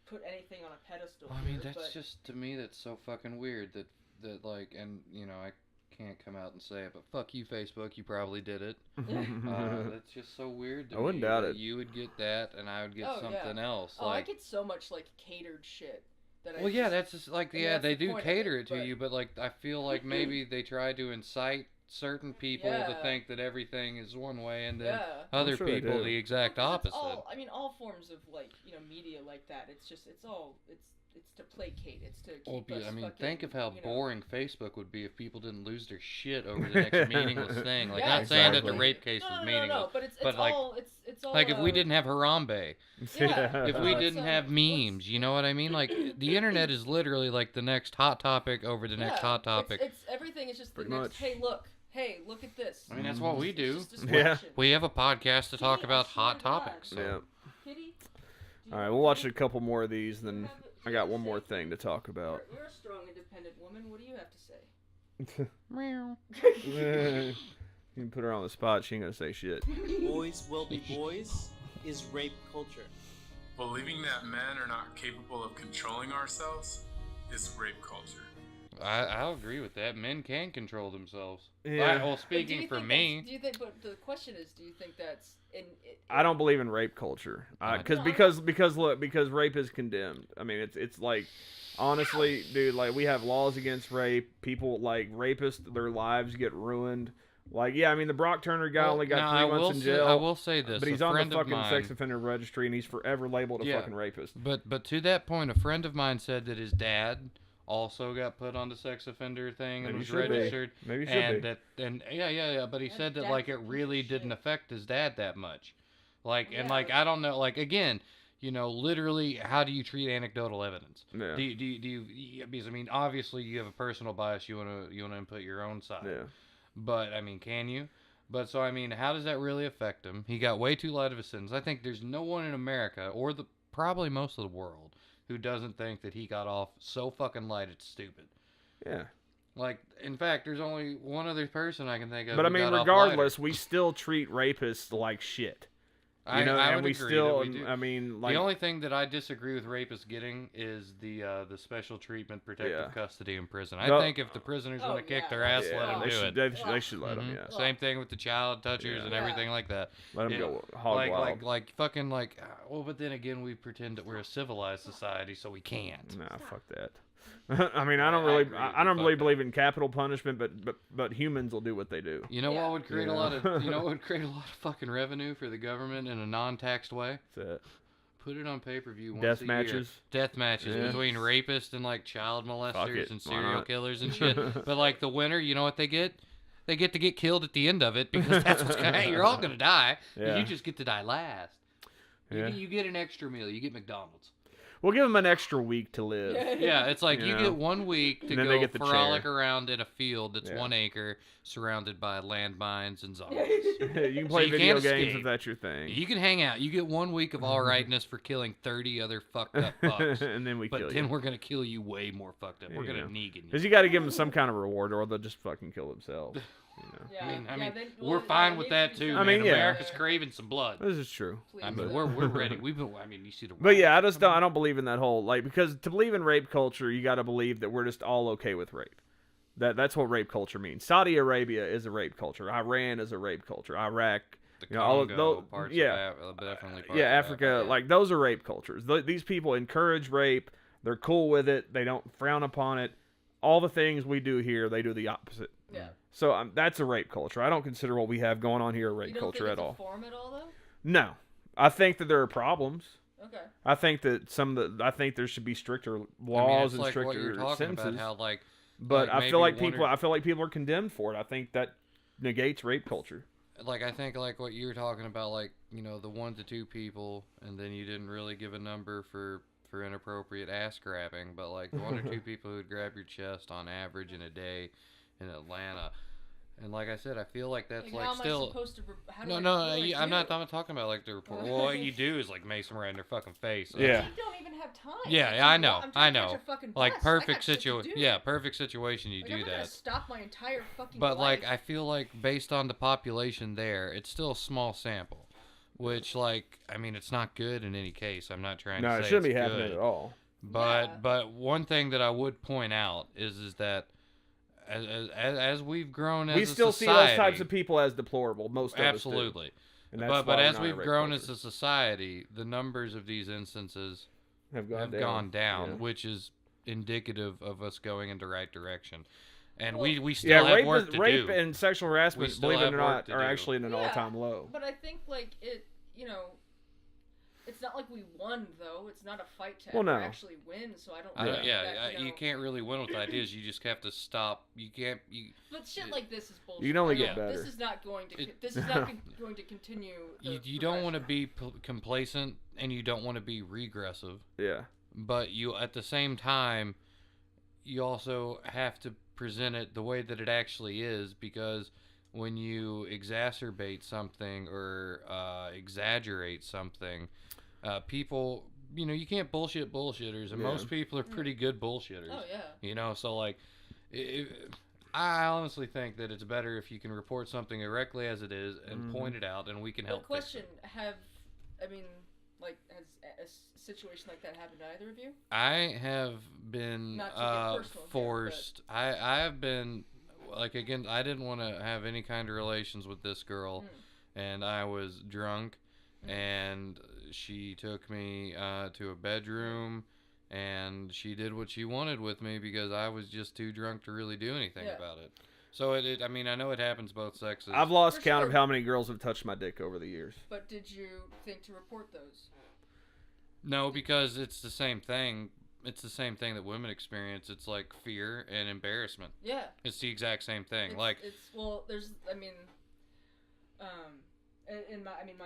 put anything on a pedestal. I mean, that's just, to me, that's so fucking weird that like, and, I can't come out and say it, but fuck you, Facebook, you probably did it. That's just so weird to me. I wouldn't doubt it. You would get that, and I would get something else. Oh, I get so much, like, catered shit. That's just, like, they do cater it to you, but, like, I feel like maybe they try to incite certain people to think that everything is one way, and then other people the exact opposite. All forms of, like, media like that, it's to placate. It's to keep us think of how boring Facebook would be if people didn't lose their shit over the next meaningless thing. Like, not saying that the rape case was meaningless. No, but it's all like if we didn't have Harambe, if we didn't have memes, you know what I mean? Like, the internet is literally like the next hot topic over the next hot topic. It's everything is just the next. Hey, look at this. I mean, that's what we do. Yeah. We have a podcast to talk about hot topics. So. Yeah. All right, we'll watch a couple more of these, then I got one more thing to talk about. You're a strong, independent woman. What do you have to say? Meow. You can put her on the spot. She ain't gonna say shit. Boys will be boys is rape culture. Believing that men are not capable of controlling ourselves is rape culture. I'll agree with that. Men can control themselves. Yeah. Well, But do speaking you for think me, that's- do you think? But the question is, do you think that's I don't believe in rape culture. Because rape is condemned. I mean, it's like, honestly, dude, like we have laws against rape. People like rapists, their lives get ruined. Like, yeah, I mean, the Brock Turner guy only got 3 months in jail. I will say this, but he's a on the friend of fucking sex mine- offender registry, and he's forever labeled a fucking rapist. But to that point, a friend of mine said that his dad also got put on the sex offender thing and Maybe was should be. registered. Maybe should and be. That, and yeah. But he said that like it really didn't affect his dad that much. Like and like I don't know. Like again, you know, literally, how do you treat anecdotal evidence? Yeah. Do you because I mean, obviously, you have a personal bias. You wanna input your own side. Yeah. But I mean, can you? But so I mean, how does that really affect him? He got way too light of a sentence. I think there's no one in America or probably most of the world who doesn't think that he got off so fucking light it's stupid. Yeah. Like, in fact, there's only one other person I can think of. But I who mean, got off regardless, lighter. we still treat rapists like shit. I and would we agree still, that we do. I mean, like the only thing that I disagree with rapists getting is the special treatment, protective custody in prison. I think if the prisoners want to kick their ass, let them do it. They should let them. Yeah. Same thing with the child touchers and everything like that. Let them go hog wild. Like fucking like. Well, but then again, we pretend that we're a civilized society, so we can't. Nah, fuck that. I mean, I don't really believe in capital punishment, but humans will do what they do. You know what would create a lot of what would create a lot of fucking revenue for the government in a non-taxed way? That's it. Put it on pay-per-view once Death a matches? year. Death matches Yeah. between rapists and like child molesters and Why serial not? killers and shit. But like the winner, you know what they get? They get to get killed at the end of it because that's what's gonna. You're all gonna die. Yeah. You just get to die last. Yeah. You get an extra meal. You get McDonald's. We'll give them an extra week to live. Yeah, it's like you know? get 1 week to And then they go get the frolic chair. around in a field that's Yeah. 1 acre, surrounded by landmines and zombies. You can play you video can't games escape. if that's your thing. You can hang out. You get 1 week of all rightness for killing 30 other fucked up fucks. And then we kill But you. then we're gonna kill you way more fucked up. We're gonna Negan you. Because you got to give them some kind of reward, or they'll just fucking kill themselves. You know? I mean, we're fine with that too. I Man. mean, yeah. America's craving some blood. This is true. I mean, we're ready. We've been. I mean, you see the. But yeah, I don't believe in that whole because to believe in rape culture, you got to believe that we're just all okay with rape. That's what rape culture means. Saudi Arabia is a rape culture. Iran is a rape culture. Iraq, The all of Congo, those, parts yeah, of definitely parts yeah, of Africa, like those are rape cultures. These people encourage rape. They're cool with it. They don't frown upon it. All the things we do here, they do the opposite. Yeah. So that's a rape culture. I don't consider what we have going on here a rape You don't culture think at it's all. a form at all, though? No, I think that there are problems. Okay. I think that I think there should be stricter laws I mean, it's and like stricter what you're talking sentences. about, how like. But like I feel like maybe I feel like people are condemned for it. I think that negates rape culture. Like I think like what you were talking about, like the 1 to 2 people, and then you didn't really give a number for inappropriate ass grabbing, but like 1 or 2 people who'd grab your chest on average in a day in Atlanta. And like I said, I feel like that's Like, how am I still. supposed to how do No, I- no, what do I I'm do? not talking about like the report. Well, what you do is like mace them right in their fucking face. Yeah. You don't even have time. Yeah, I'm I know, I'm I trying to catch know. a fucking Like bus. I perfect got shit to situation. do. Yeah, perfect situation. You Like, do I'm not gonna that. stop my entire fucking But life. like I feel like based on the population there, it's still a small sample, which like I mean it's not good in any case. I'm not trying No, to it say shouldn't it's be happening good. at all. But one thing that I would point out is that as we've grown as We a still see society, those types of people as deplorable. Most of absolutely. us do. And that's But why we're as not in we've rape grown culture. as a society, the numbers of these instances have gone down, Yeah. which is indicative of us going in the right direction. And Well, we still have rape, work to rape do. and sexual We harassment, still believe it have or work not, to are do. actually in an all-time low. But I think like it, it's not like we won though. It's not a fight to Well, no. actually win. So I don't. I don't- think yeah, that, you can't really win with ideas. You just have to stop. You can't. But shit like this is bullshit. You can only I get don't- better. This is not going to. This is not going to continue. You don't want to be complacent, and you don't want to be regressive. Yeah. But you, at the same time, you also have to present it the way that it actually is, because when you exacerbate something or exaggerate something, people, you can't bullshit bullshitters, and Yeah. most people are pretty good bullshitters. Oh yeah. So like, I honestly think that it's better if you can report something directly as it is and point it out, and we can help. But question: has a situation like that happened to either of you? I have been Not to get personal here, forced. I have been, like, again, I didn't want to have any kind of relations with this girl, and I was drunk, and she took me to a bedroom, and she did what she wanted with me because I was just too drunk to really do anything about it. So I mean, I know it happens both sexes. I've lost count of how many girls have touched my dick over the years. But did you think to report those? No, because it's the same thing. It's the same thing that women experience. It's like fear and embarrassment. Yeah. It's the exact same thing.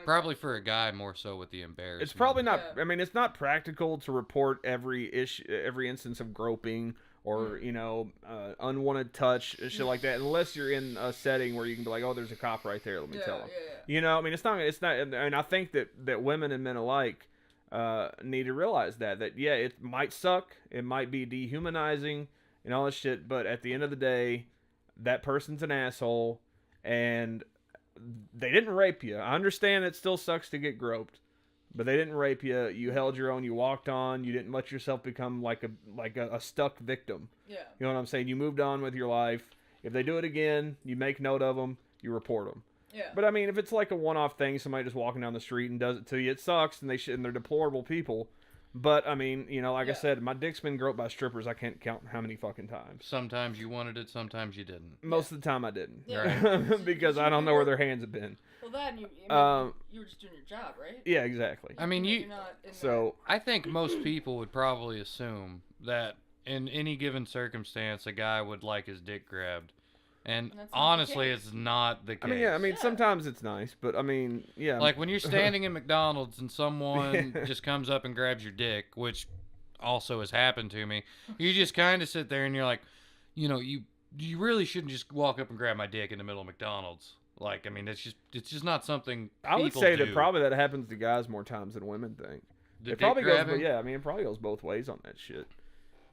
Probably for a guy more so with the embarrassment. It's probably not. I mean, it's not practical to report every instance of groping or unwanted touch, shit like that, unless you're in a setting where you can be like, oh, there's a cop right there. Let me tell him. I mean, it's not. And I think that women and men alike need to realize that it might suck, it might be dehumanizing and all this shit, but at the end of the day, that person's an asshole, and they didn't rape you. I understand it still sucks to get groped, but they didn't rape you. You held your own. You walked on. You didn't let yourself become like a stuck victim. Yeah. You know what I'm saying? You moved on with your life. If they do it again, you make note of them. You report them. Yeah. But I mean, if it's like a one-off thing, somebody just walking down the street and does it to you, it sucks, and they're deplorable people. But I mean, like I said, my dick's been groped by strippers. I can't count how many fucking times. Sometimes you wanted it, sometimes you didn't. Most of the time I didn't. Yeah. Right? Because I don't know where their hands have been. Well, then you were just doing your job, right? Yeah, exactly. I mean, I think most people would probably assume that in any given circumstance, a guy would like his dick grabbed. And honestly, it's not the case. I mean, sometimes it's nice, but I mean, yeah. Like when you're standing in McDonald's and someone just comes up and grabs your dick, which also has happened to me, you just kind of sit there and you're like, you really shouldn't just walk up and grab my dick in the middle of McDonald's. Like, I mean, it's just not something I would people say do. that probably that happens to guys more times than women think. It probably goes, it probably goes both ways on that shit.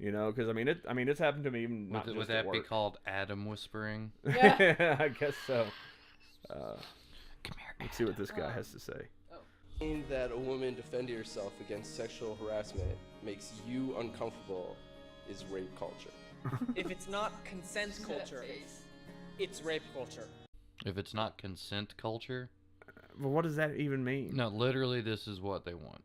Because I mean, it's happened to me even not just would at that be work. called Adam whispering? Yeah, I guess so. Come here. Let's see what this guy has to say. Saying that a woman defending herself against sexual harassment makes you uncomfortable is rape culture. If it's not consent culture, it's rape culture. If it's not consent culture? Well, what does that even mean? No, literally, this is what they want.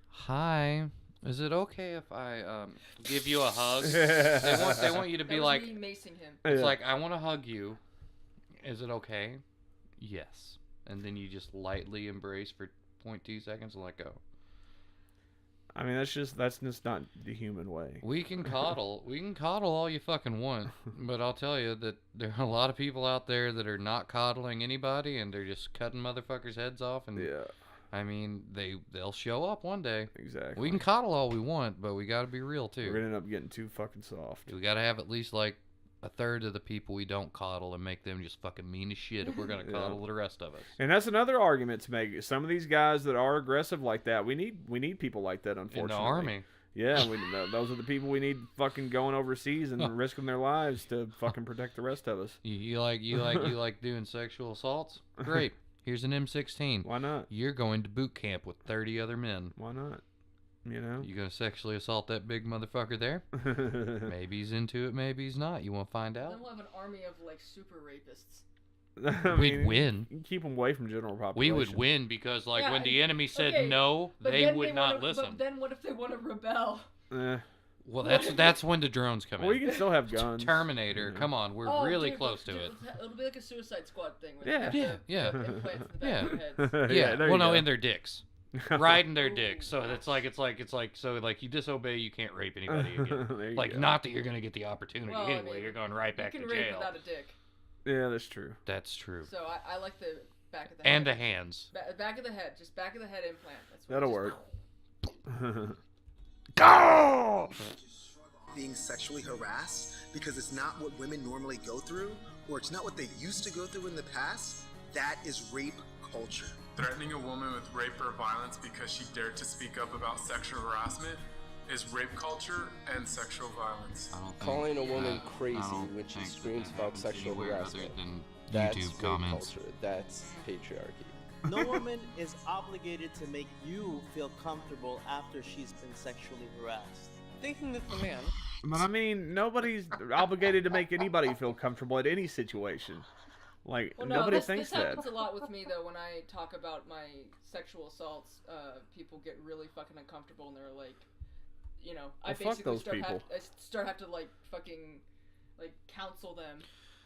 Hi. Is it okay if I give you a hug? They want you to be like, macing him. It's like, I want to hug you. Is it okay? Yes. And then you just lightly embrace for 0.2 seconds and let go. I mean, that's just not the human way. We can coddle. We can coddle all you fucking want. But I'll tell you that there are a lot of people out there that are not coddling anybody, and they're just cutting motherfuckers' heads off. And I mean, they'll show up one day. Exactly. We can coddle all we want, but we got to be real too. We're gonna end up getting too fucking soft. We got to have at least like a third of the people we don't coddle and make them just fucking mean as shit if we're gonna coddle the rest of us. And that's another argument to make. Some of these guys that are aggressive like that, we need people like that. Unfortunately, in the army. Yeah, those are the people we need fucking going overseas and risking their lives to fucking protect the rest of us. You like doing sexual assaults? Great. Here's an M16. Why not? You're going to boot camp with 30 other men. Why not? You gonna sexually assault that big motherfucker there? Maybe he's into it, maybe he's not. You want to find out? Then we'll have an army of like super rapists. We'd win. Keep them away from general population. We would win because when the enemy said no, they would not listen. But then what if they want to rebel? Well, that's when the drones come in. Well, you can still have guns. Terminator, come on, we're really close to it. It'll be like a Suicide Squad thing. Yeah. Implants in the back of their heads. Yeah. Well, no, in their dicks. Right in their dicks. So it's like so like you disobey, you can't rape anybody again. Like not that you're gonna get the opportunity anyway. I mean, you're going right back to jail. You can rape without a dick. Yeah, that's true. That's true. So I like the back of the head. And the hands. Back of the head, just back of the head implant. That'll work. Go! Being sexually harassed because it's not what women normally go through, or it's not what they used to go through in the past, that is rape culture. Threatening a woman with rape or violence because she dared to speak up about sexual harassment is rape culture and sexual violence. Calling a woman crazy when she screams about sexual harassment, that's rape culture. That's patriarchy. No woman is obligated to make you feel comfortable after she's been sexually harassed. thinking that the man. But I mean, nobody's obligated to make anybody feel comfortable at any situation. Like, Well, no, nobody this thinks that. happens a lot with me though. When I talk about my sexual assaults, people get really fucking uncomfortable and they're like, you know, I Well, fuck basically those people. have to like fucking like counsel them.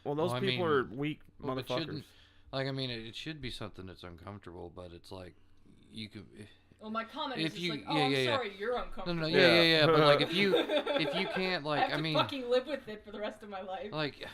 Well, those people are weak motherfuckers. Like, I mean, it should be something that's uncomfortable, but it's like, you could. Well, my comment if is you, just like, oh, I'm sorry, you're uncomfortable. No, yeah. But like, if you can't, like, I have to fucking live with it for the rest of my life. Like,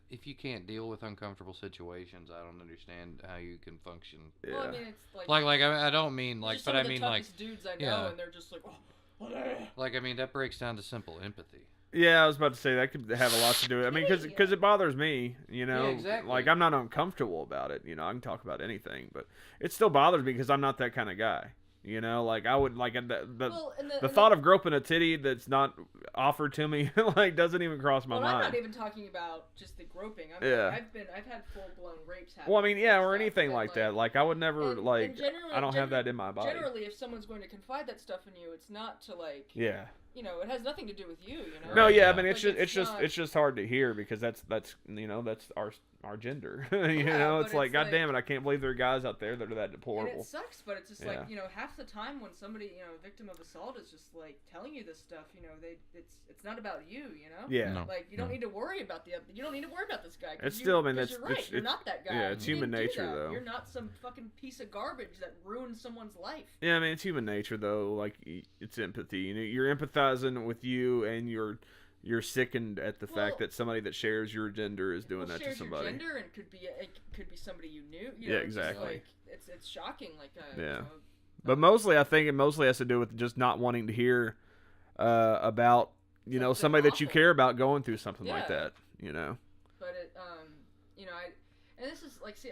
if you can't deal with uncomfortable situations, I don't understand how you can function. Yeah. Well, I mean, it's like I don't mean like, but I mean like, dudes I know, and they're just like, oh, like, I mean, that breaks down to simple empathy. Yeah, I was about to say that could have a lot to do with it. I mean, because it bothers me, you know. Yeah, exactly. Like, I'm not uncomfortable about it. You know, I can talk about anything, but it still bothers me because I'm not that kind of guy. You know, like I would like the thought of groping a titty that's not offered to me like doesn't even cross my mind. I'm not even talking about just the groping. I mean, I've had full blown rapes happen. Well, I mean, yeah, or anything like that. Like I would never I don't have that in my body. Generally, if someone's going to confide that stuff in you, it's not to like. Yeah. You know, it has nothing to do with you. You know. No, yeah, I mean, it's just hard to hear because that's you know that's our gender. You know, it's like, God damn it, I can't believe there are guys out there that are that deplorable. And it sucks, but it's just like, you know, half the time when somebody, you know, a victim of assault is just like telling you this stuff, you know, it's not about you, you know. Yeah. No, like you don't need to worry about you don't need to worry about this guy. It's still, I mean, you're right. You're not that guy. Yeah, it's human nature though. You're not some fucking piece of garbage that ruins someone's life. Yeah, I mean, it's human nature though. Like it's empathy. You know, you're empathizing with you, and you're sickened at the fact that somebody that shares your gender is doing that to somebody. Your gender, and it could be somebody you knew. You yeah, know, exactly. Like, it's shocking. Like yeah, you know, but mostly I think it mostly has to do with just not wanting to hear about know somebody that you care about going through something like that. You know. But it you know and this is like, see,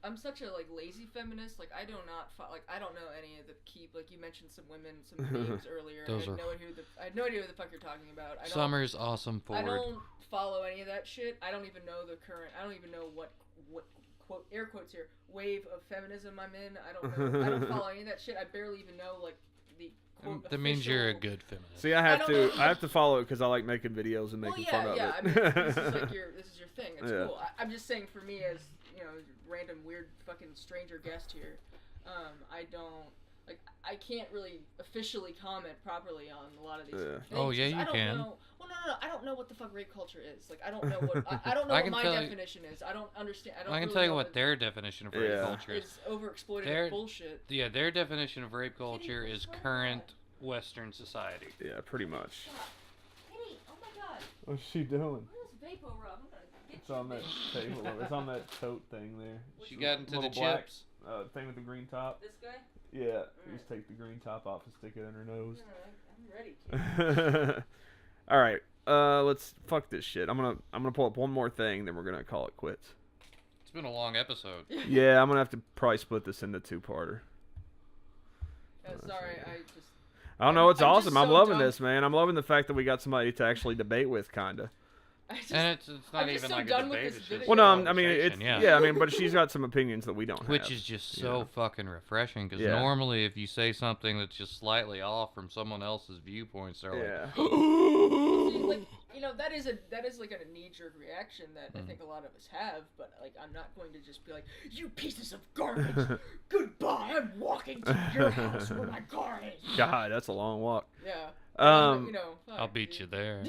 I'm such a like lazy feminist. Like I don't know any of the key, like you mentioned some women, some names earlier. I had no idea who the fuck you're talking about. Summer's awesome forward. I don't follow any of that shit. I don't even know I don't even know what quote air quotes here wave of feminism I'm in. I don't follow any of that shit. I barely even know like the quote. That means you're a good feminist. See, I have to follow it because I like making videos and making fun of it. Yeah, I mean, this is your thing. It's cool. I'm just saying, for me as you know, random weird fucking stranger guest here, I can't really officially comment properly on a lot of these things. Oh yeah, you can. No, I don't know what the fuck rape culture is. Like I don't know what I don't know what my definition is. I don't understand. I can tell you what their definition of rape culture is. It's overexploited bullshit. Yeah, their definition of rape culture is current Western society. Yeah, pretty much. Kitty, oh my god. What's she doing? Where's Vapo Rub? It's on that table. It's on that tote thing there. She got into the black, chips. Thing with the green top. This guy? Yeah. Just take the green top off and stick it in her nose. I'm ready, kid. All right. Let's fuck this shit. I'm gonna pull up one more thing, then we're gonna call it quits. It's been a long episode. Yeah, I'm gonna have to probably split this into two-parter. Sorry, I don't know. It's awesome. I'm loving this, man. I'm loving the fact that we got somebody to actually debate with, kinda. And it's not even like a debate. It's just well, no, I mean it's I mean, but she's got some opinions that we don't have. Which is just so fucking refreshing because normally if you say something that's just slightly off from someone else's viewpoints, they're like, see, like, you know, that is like a knee-jerk reaction that I think a lot of us have. But like, I'm not going to just be like, you pieces of garbage, goodbye. I'm walking to your house where my car is. God, that's a long walk. Yeah. You know, I'll beat you there.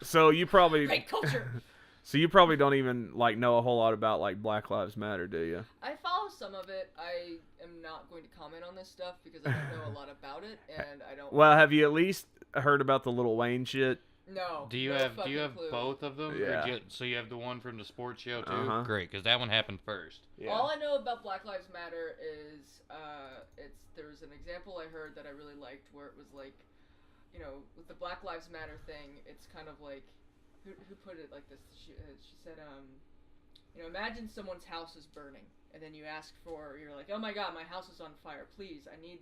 So you probably rape culture. So you probably don't even like know a whole lot about like Black Lives Matter, do you? I follow some of it. I am not going to comment on this stuff because I don't know a lot about it, and I don't. Well, have you at least heard about the Lil Wayne shit? No. Do you have clue. both of them? Yeah. So you have the one from the sports show too. Great, because that one happened first. Yeah. All I know about Black Lives Matter is there was an example I heard that I really liked where it was like, you know, with the Black Lives Matter thing, it's kind of like, who put it like this? She said, you know, imagine someone's house is burning, and then you ask you're like, oh my god, my house is on fire, please, I need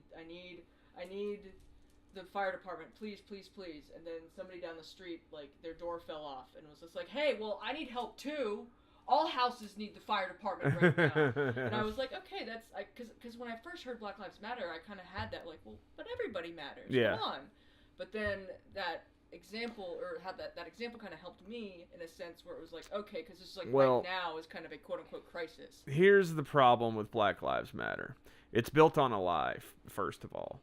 the fire department, please, please, please, and then somebody down the street, like, their door fell off, and was just like, hey, well, I need help too, all houses need the fire department right now. And I was like, okay, that's because when I first heard Black Lives Matter, I kind of had that like, well, but everybody matters. Yeah. Come on. But then that example, or how that example kind of helped me in a sense where it was like, okay, because it's like right now is kind of a quote unquote crisis. Here's the problem with Black Lives Matter. It's built on a lie, first of all.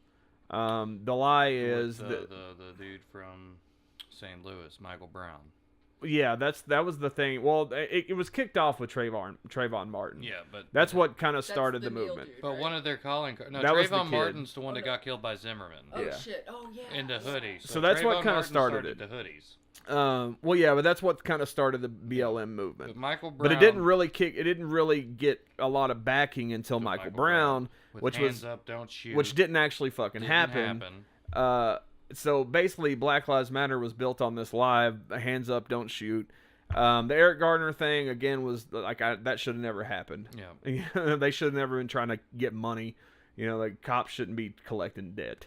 The lie is the dude from St. Louis, Michael Brown. Yeah, that was the thing. Well, it was kicked off with Trayvon Martin. Yeah, but that's what kind of started the movement. Dude, but right? one of their calling cards. No, that Trayvon Martin's the one that got killed by Zimmerman. Oh shit! Oh yeah. In the hoodies. So that's what kind of Trayvon started Martin it. The hoodies. Well, yeah, but that's what kind of started the BLM movement. But Michael Brown. But it didn't really kick. It didn't really get a lot of backing until Michael Brown, with hands up, don't shoot. which didn't actually fucking happen. So basically, Black Lives Matter was built on this lie: hands up, don't shoot. The Eric Garner thing again was like that should have never happened. Yeah, they should have never been trying to get money. Like cops shouldn't be collecting debt.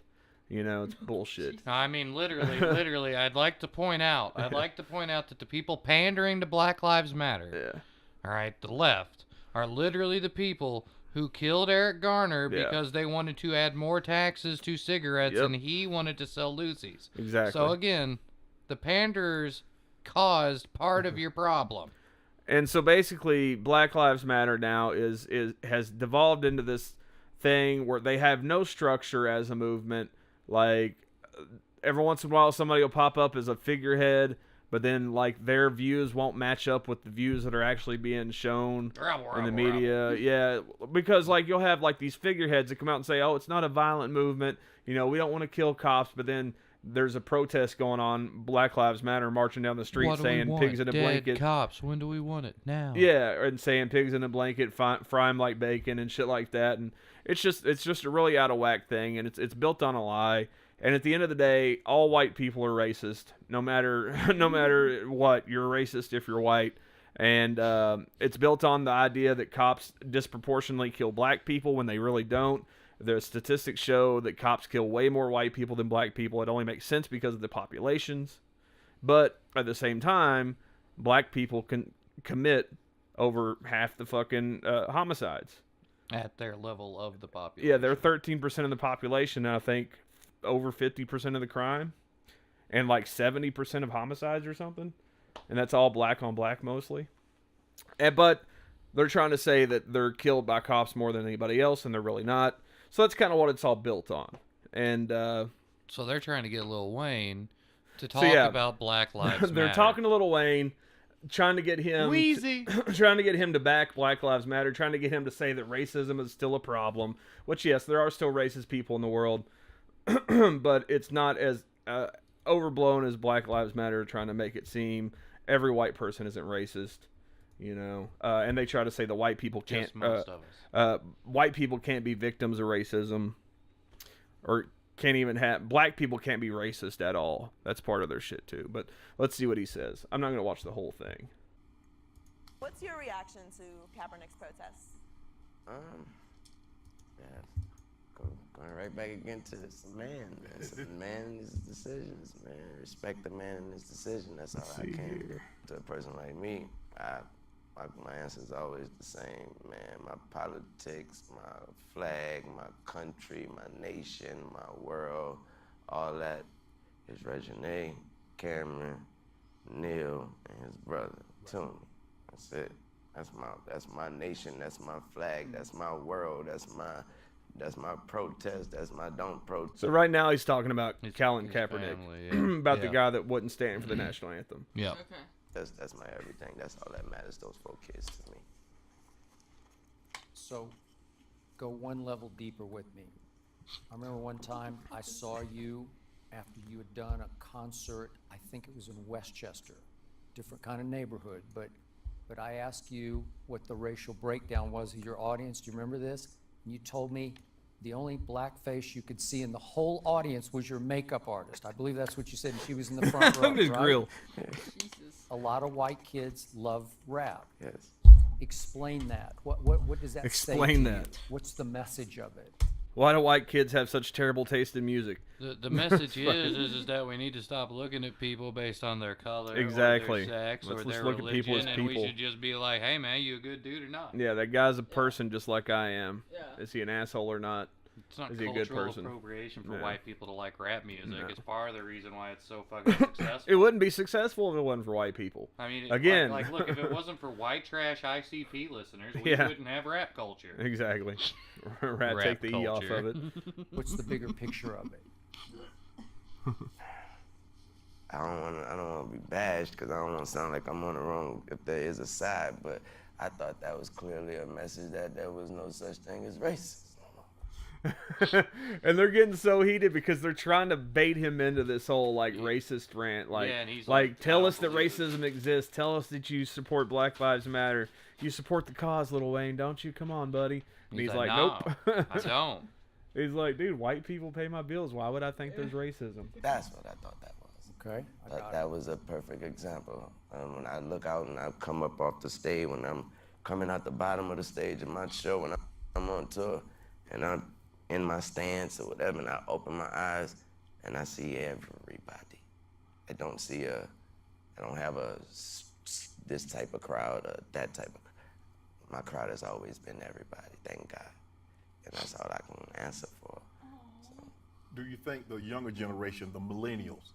It's bullshit. I mean, literally, I'd like to point out that the people pandering to Black Lives Matter, all right, the left, are literally the people who killed Eric Garner because they wanted to add more taxes to cigarettes and he wanted to sell Lucy's. Exactly. So again, the panderers caused part of your problem. And so basically, Black Lives Matter now has devolved into this thing where they have no structure as a movement. Like every once in a while, somebody will pop up as a figurehead, but then like their views won't match up with the views that are actually being shown in the media. Yeah, because like you'll have like these figureheads that come out and say, "Oh, it's not a violent movement. We don't want to kill cops," but then there's a protest going on, Black Lives Matter, marching down the street saying pigs in a blanket. Dead cops. When do we want it? Now. Yeah, and saying pigs in a blanket, fry them like bacon and shit like that. And it's just a really out of whack thing, and it's built on a lie. And at the end of the day, all white people are racist. No matter what, you're racist if you're white. And it's built on the idea that cops disproportionately kill black people when they really don't. The statistics show that cops kill way more white people than black people. It only makes sense because of the populations. But at the same time, black people can commit over half the fucking homicides. At their level of the population. Yeah, they're 13% of the population, and I think over 50% of the crime. And like 70% of homicides or something. And that's all black on black mostly. But they're trying to say that they're killed by cops more than anybody else, and they're really not. So that's kind of what it's all built on. And so they're trying to get Lil Wayne to talk about Black Lives Matter. They're talking to Lil Wayne, trying to get him trying to get him to back Black Lives Matter, trying to get him to say that racism is still a problem, which yes, there are still racist people in the world, but it's not as overblown as Black Lives Matter trying to make it seem. Every white person isn't racist. And they try to say the white people can't. White people can't be victims of racism, or can't even have. Black people can't be racist at all. That's part of their shit too. But let's see what he says. I'm not gonna watch the whole thing. What's your reaction to Kaepernick's protests? Going right back again to this man. It's the man and his decisions, man. Respect the man and his decision. That's all I can. To a person like me, my answer's always the same, man. My politics, my flag, my country, my nation, my world, all that is Reginae, Cameron, Neil, and his brother, Tony. That's it. That's my nation, that's my flag, that's my world, that's my protest, that's my don't protest. So right now he's talking about Colin Kaepernick, family, about the guy that wouldn't stand for the national anthem. Yeah. Okay. That's my everything. That's all that matters, those 4 kids to me. So, go one level deeper with me. I remember one time I saw you after you had done a concert, I think it was in Westchester, different kind of neighborhood, but I asked you what the racial breakdown was of your audience. Do you remember this? And you told me the only black face you could see in the whole audience was your makeup artist. I believe that's what you said, and she was in the front row, his right? grill. Jesus. A lot of white kids love rap. Yes. Explain that. What does that say? Explain to that. you? What's the message of it? Why do white kids have such terrible taste in music? The message is that we need to stop looking at people based on their color, Exactly. or their sex, Let's or their look at people religion, as and we people. should just be like, hey man, you a good dude or not? Yeah, that guy's a person just like I am. Yeah. Is he an asshole or not? It's not Is he a good cultural person? appropriation for Yeah. white people to like rap music. No. It's part of the reason why it's so fucking successful. It wouldn't be successful if it wasn't for white people. I mean, again, like look, if it wasn't for white trash ICP listeners, we Yeah. wouldn't have rap culture. Exactly. Rat Rap take the E off culture. of it. What's the bigger picture of it? I don't want to be bashed because I don't want to sound like I'm on the wrong if there is a side, but I thought that was clearly a message that there was no such thing as racism. And they're getting so heated because they're trying to bait him into this whole like racist rant. Like, Yeah, and he's like tell us that racism exists. Tell us that you support Black Lives Matter. You support the cause, Lil Wayne, don't you? Come on, buddy. And he's like, "No, nope. I don't. He's like, dude, white people pay my bills. Why would I think there's racism? That's what I thought that was. Okay. That was a perfect example. When I look out and I come up off the stage, when I'm coming out the bottom of the stage of my show, when I'm on tour, and I'm in my stance or whatever, and I open my eyes and I see everybody. I don't have this type of crowd or that type of. My crowd has always been everybody, thank God, and that's all I can answer for. Do you think the younger generation, the millennials,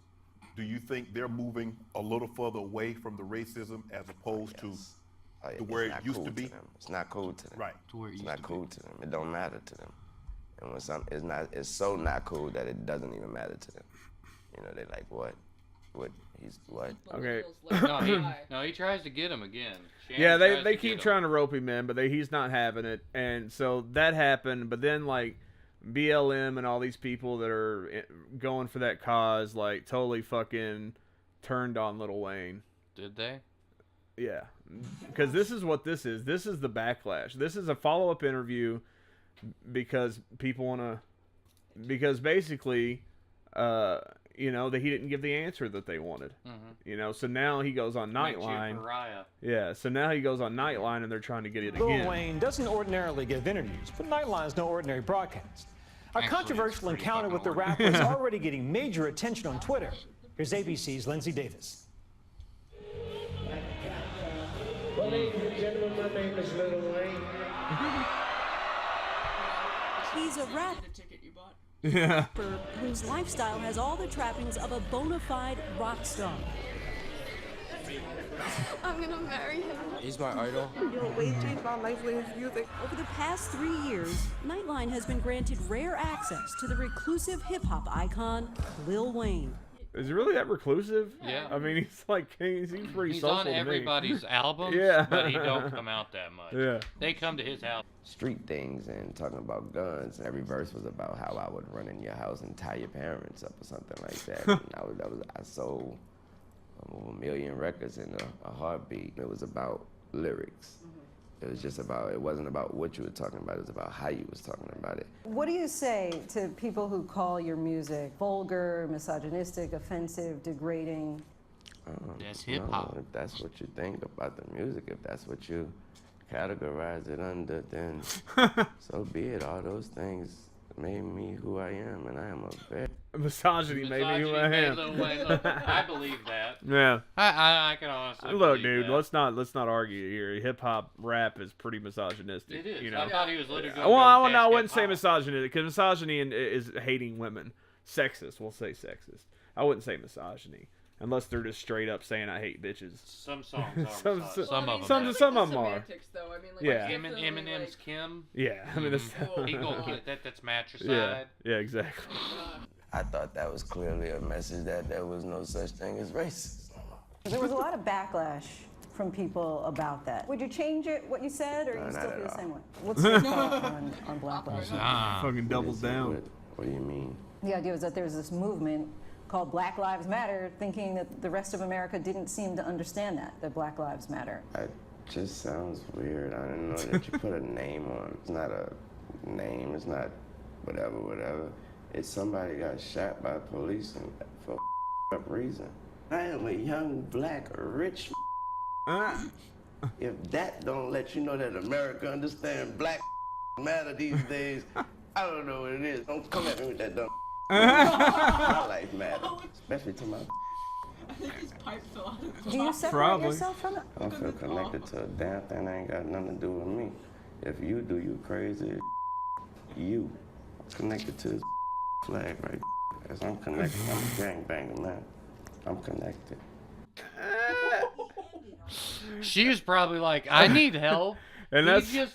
do you think they're moving a little further away from the racism as opposed to where it used to be? It's not cool to them. Right. It's not cool to them. It don't matter to them. And when it's so not cool that it doesn't even matter to them. You know, they like, what? He's what? Okay. No, he tries to get him again. Shannon Yeah, tries they to keep get him. trying to rope him in, but he's not having it. And so that happened. But then like BLM and all these people that are going for that cause, like totally fucking turned on Lil Wayne. Did they? Yeah, because this is what this is. This is the backlash. This is a follow-up interview because people want to, because basically, you know, that he didn't give the answer that they wanted. You know, so now he goes on Makes you a Nightline. pariah. Yeah, so now he goes on Nightline and they're trying to get it Lil again. Wayne doesn't ordinarily give interviews, but Nightline's no ordinary broadcast. A Actually, controversial it's pretty encounter with the fucking rapper is already getting major attention on Twitter. Here's ABC's Lindsay Davis. Well, ladies and gentlemen, my name is Lil Wayne. He's a rapper Yeah. whose lifestyle has all the trappings of a bona fide rock star. I'm gonna marry him. He's my idol. Yo, Wayne changed my life with his music. Over the past 3 years, Nightline has been granted rare access to the reclusive hip-hop icon, Lil Wayne. Is he really that reclusive? Yeah. I mean, he's like, he's pretty He's social on to me. everybody's albums, Yeah. but he don't come out that much. Yeah. They come to his house. Street things and talking about guns. Every verse was about how I would run in your house and tie your parents up or something like that. And I sold over 1 million records in a heartbeat. It was about lyrics. It was just about, it wasn't about what you were talking about, it was about how you was talking about it. What do you say to people who call your music vulgar, misogynistic, offensive, degrading? That's hip-hop. If that's what you think about the music, if that's what you categorize it under, then so be it. All those things made me who I am, and I am a very... Misogyny made me who I am. Lil Wayne, look, I believe that. Yeah. I can honestly Look, believe dude, that. let's not argue here. Hip hop rap is pretty misogynistic. It is. You know? I thought he was literally Well, I wouldn't say misogynistic because misogyny is hating women. Sexist, we'll say sexist. I wouldn't say misogyny unless they're just straight up saying I hate bitches. Some songs are some misogynist. of them. Some Some of them are. Semantics, though. I mean, like, Yeah. Eminem's Kim. Yeah, I mean that's. He gonna get that's matricide. Yeah. Yeah, exactly. I thought that was clearly a message that there was no such thing as racism. There was a lot of backlash from people about that. Would you change it, what you said, or No, you not still at feel the all. same way? What's your thought on Black Lives Matter? Fucking doubles down. What do you mean? The idea was that there's this movement called Black Lives Matter, thinking that the rest of America didn't seem to understand that Black Lives Matter. It just sounds weird. I didn't know that you put a name on. It's not a name. It's not whatever. It's somebody got shot by police and for up reason. I am a young, black, rich. If that don't let you know that America understands Black matter these days, I don't know what it is. Don't come at me with that dumb. My life matters, especially to my. I think his pipe fell out of his Do you mouth. separate yourself from it? I don't feel connected to a damn thing that ain't got nothing to do with me. If you do, you crazy. You connected to this flag, right? As I'm connected, I'm a gangbanger, man. I'm connected. She was probably like, I need help. And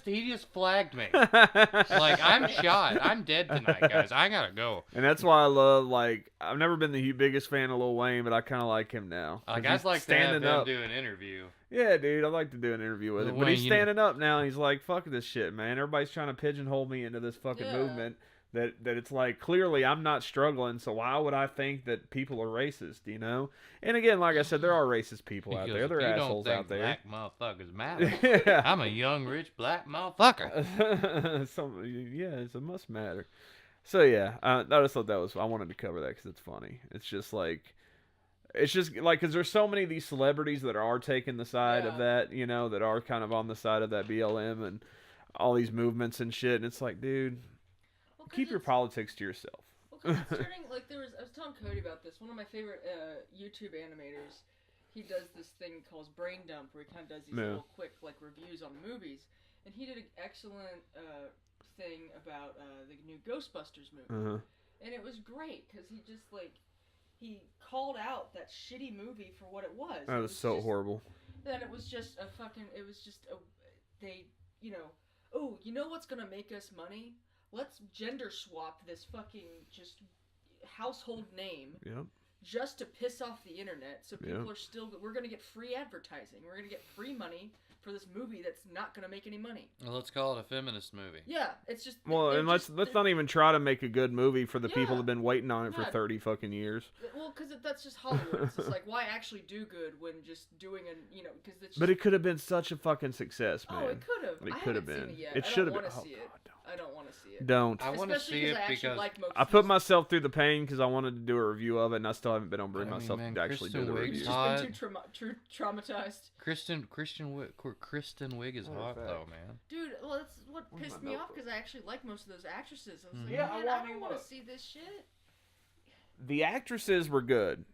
he just flagged me. Like, I'm shot. I'm dead tonight, guys. I gotta go. And that's why I love, like, I've never been the biggest fan of Lil Wayne, but I kind of like him now. Like, I'd like to have him do an interview. Yeah, dude, I'd like to do an interview with him. But he's standing up now, and he's like, fuck this shit, man. Everybody's trying to pigeonhole me into this fucking movement that it's like, clearly I'm not struggling, so why would I think that people are racist, you know? And again, like I said, there are racist people out there. There are assholes out there. Black motherfuckers matter. I'm a young, rich, black motherfucker. It must matter. So, yeah, I just thought I wanted to cover that because it's funny. It's just like, because there's so many of these celebrities that are taking the side of that, you know, that are kind of on the side of that BLM and all these movements and shit. And it's like, dude, keep your politics to yourself. Well, because it's turning, like, I was telling Cody about this. One of my favorite YouTube animators, he does this thing called Brain Dump, where he kind of does these little quick, like, reviews on movies. And he did an excellent thing about the new Ghostbusters movie. And it was great, because he just, like, he called out that shitty movie for what it was. That was so horrible. Then it was just you know what's going to make us money? Let's gender swap this fucking just household name just to piss off the internet so people are still... We're going to get free advertising. We're going to get free money for this movie that's not going to make any money. Well, let's call it a feminist movie. Yeah, it's just... Well, and let's not even try to make a good movie for the people that have been waiting on it for 30 fucking years. Well, because that's just Hollywood. It's just like, why actually do good when just doing because it's just... But it could have been such a fucking success, man. Oh, it could have. It could have been. Seen it yet. It should have been. I don't want to see it. Don't. I want to see it because I put myself through the pain because I wanted to do a review of it, and I still haven't been able to bring myself to actually do the review. You've just been too traumatized. Kristen Wiig is hot though, man. Dude, well, that's what pissed me off because I actually like most of those actresses. I was like, I don't want to see this shit. The actresses were good.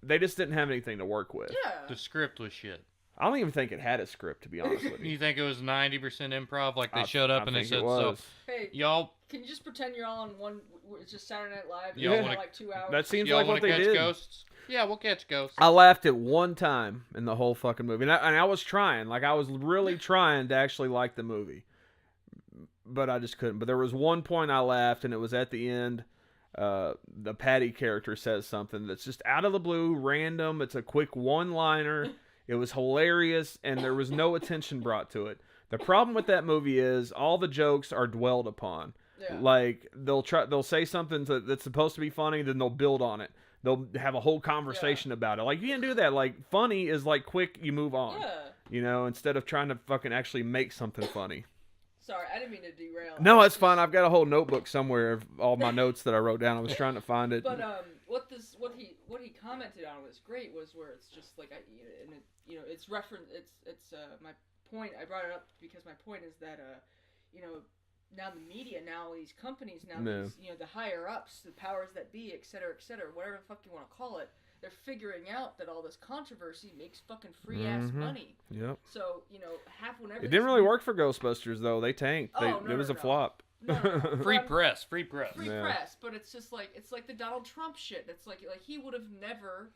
They just didn't have anything to work with. Yeah. The script was shit. I don't even think it had a script, to be honest with you. You think it was 90% improv? Like they showed up and they said, so, hey, y'all... Can you just pretend you're all on one... It's just Saturday Night Live. Y'all want like 2 hours. That seems like what they did. Ghosts? Yeah, we'll catch ghosts. I laughed at one time in the whole fucking movie. And I was trying. Like, I was really trying to actually like the movie. But I just couldn't. But there was one point I laughed, and it was at the end. The Patty character says something that's just out of the blue, random. It's a quick one-liner. It was hilarious, and there was no attention brought to it. The problem with that movie is all the jokes are dwelled upon. Yeah. Like they'll say something that's supposed to be funny, then they'll build on it. They'll have a whole conversation about it. Like, you can't do that. Like, funny is like quick, you move on. Yeah. You know, instead of trying to fucking actually make something funny. Sorry, I didn't mean to derail. No, it's fine. I've got a whole notebook somewhere of all my notes that I wrote down. I was trying to find it. But what he commented on was great was where it's just like it's reference. It's my point. I brought it up because my point is that now the media, now all these companies, now these, the higher ups, the powers that be, et cetera, whatever the fuck you want to call it, they're figuring out that all this controversy makes fucking free ass money. Yep. So whenever it didn't really work for Ghostbusters though. They tanked. It was a flop. No. Free press. Free press, but it's just like the Donald Trump shit. It's like he would have never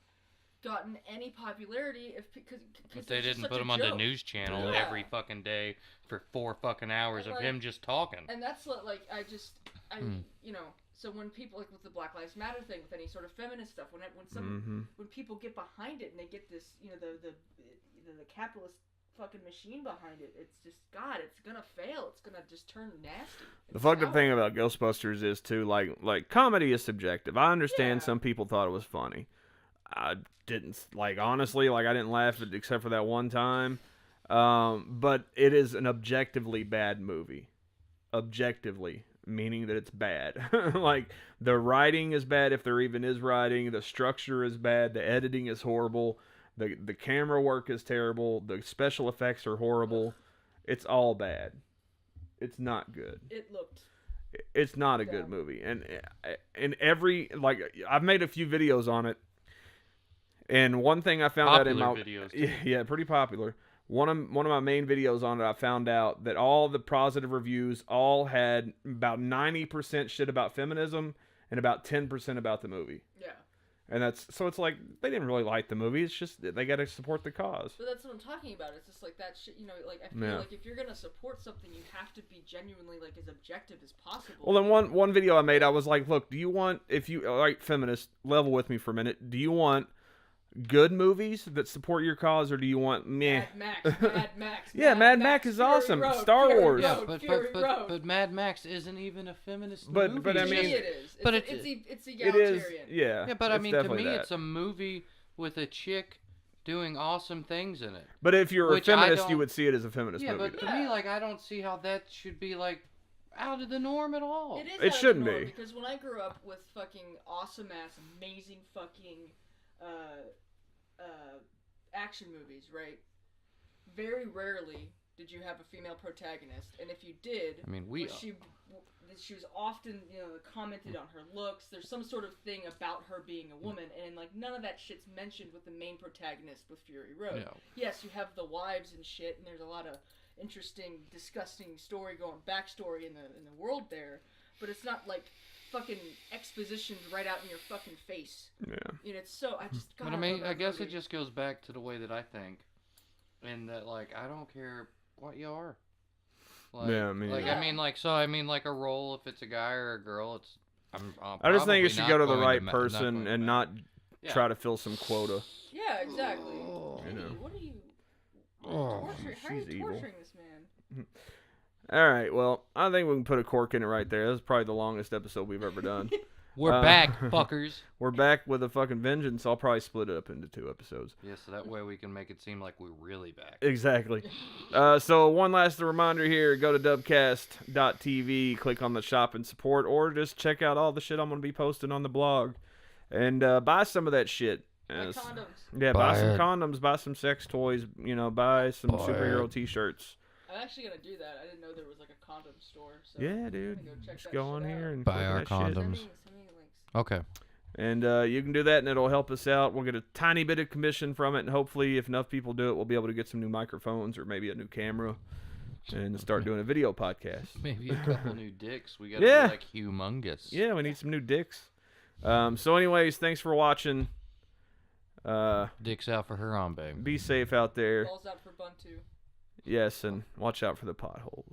gotten any popularity if they didn't put him on the news channel every fucking day for 4 fucking hours of him just talking. And that's what so when people like with the Black Lives Matter thing, with any sort of feminist stuff, when people get behind it and they get this the capitalist fucking machine behind it, it's just it's gonna fail. It's gonna just turn nasty. The fucked up thing about Ghostbusters is too like comedy is subjective. I understand some people thought it was funny. I didn't honestly I didn't laugh except for that one time. But it is an objectively bad movie. Objectively, meaning that it's bad. Like the writing is bad if there even is writing. The structure is bad. The editing is horrible. The camera work is terrible. The special effects are horrible. It's all bad. It's not good. It looked it's not a good movie. And every, like, I've made a few videos on it. And one thing I found out in my videos too. yeah, pretty popular. One of my main videos on it, I found out that all the positive reviews all had about 90% shit about feminism and about 10% about the movie. Yeah. And so it's like they didn't really like the movie. It's just they got to support the cause. But that's what I'm talking about. It's just like that shit. You know, like I feel like if you're gonna support something, you have to be genuinely like as objective as possible. Well, then one video I made, I was like, look, do you want, if you like feminist, level with me for a minute. Do you want good movies that support your cause, or do you want meh? Mad Max. Yeah, Mad Max is awesome. Road, Star Fury Wars. Road, But Mad Max isn't even a feminist but movie. But I mean, it is. It's it is. Yeah. Yeah, but I mean, to me, that. it's a movie with a chick doing awesome things in it. But if you're a feminist, you would see it as a feminist movie. Yeah, but to me, like, I don't see how that should be like out of the norm at all. It shouldn't be, because when I grew up with fucking awesome ass, amazing fucking action movies, right? Very rarely did you have a female protagonist, and if you did, I mean, she was often, you know, commented on her looks. There's some sort of thing about her being a woman, and like none of that shit's mentioned with the main protagonist with Fury Road. No. Yes, you have the wives and shit, and there's a lot of interesting, disgusting backstory in the world there, but it's not like fucking expositioned right out in your fucking face. Yeah. You know, it's so But I mean, I guess it just goes back to the way that I think, and that like I don't care what you are. Like, yeah, I mean, like a role, if it's a guy or a girl, it's. I just think it should go to the right person and not try to fill some quota. Yeah, exactly. You know. What are you? Oh, how are you torturing this man? All right, well, I think we can put a cork in it right there. This is probably the longest episode we've ever done. We're back, fuckers. We're back with a fucking vengeance. I'll probably split it up into 2 episodes. Yeah, so that way we can make it seem like we're really back. Exactly. So one last reminder here, go to dubcast.tv, click on the shop and support, or just check out all the shit I'm going to be posting on the blog. And buy some of that shit. Buy condoms. Yeah, buy some condoms, buy some sex toys, you know, buy some superhero t-shirts. I'm actually gonna do that. I didn't know there was like a condom store. So yeah, dude. Just go on here and buy our condoms. Send me links. Okay. And you can do that, and it'll help us out. We'll get a tiny bit of commission from it, and hopefully, if enough people do it, we'll be able to get some new microphones or maybe a new camera and start doing a video podcast. Maybe a couple new dicks. We got to be like humongous. Yeah, we need some new dicks. So anyways, thanks for watching. Dicks out for Harambe. Be safe out there. Balls out for Buntu. Yes, and watch out for the potholes.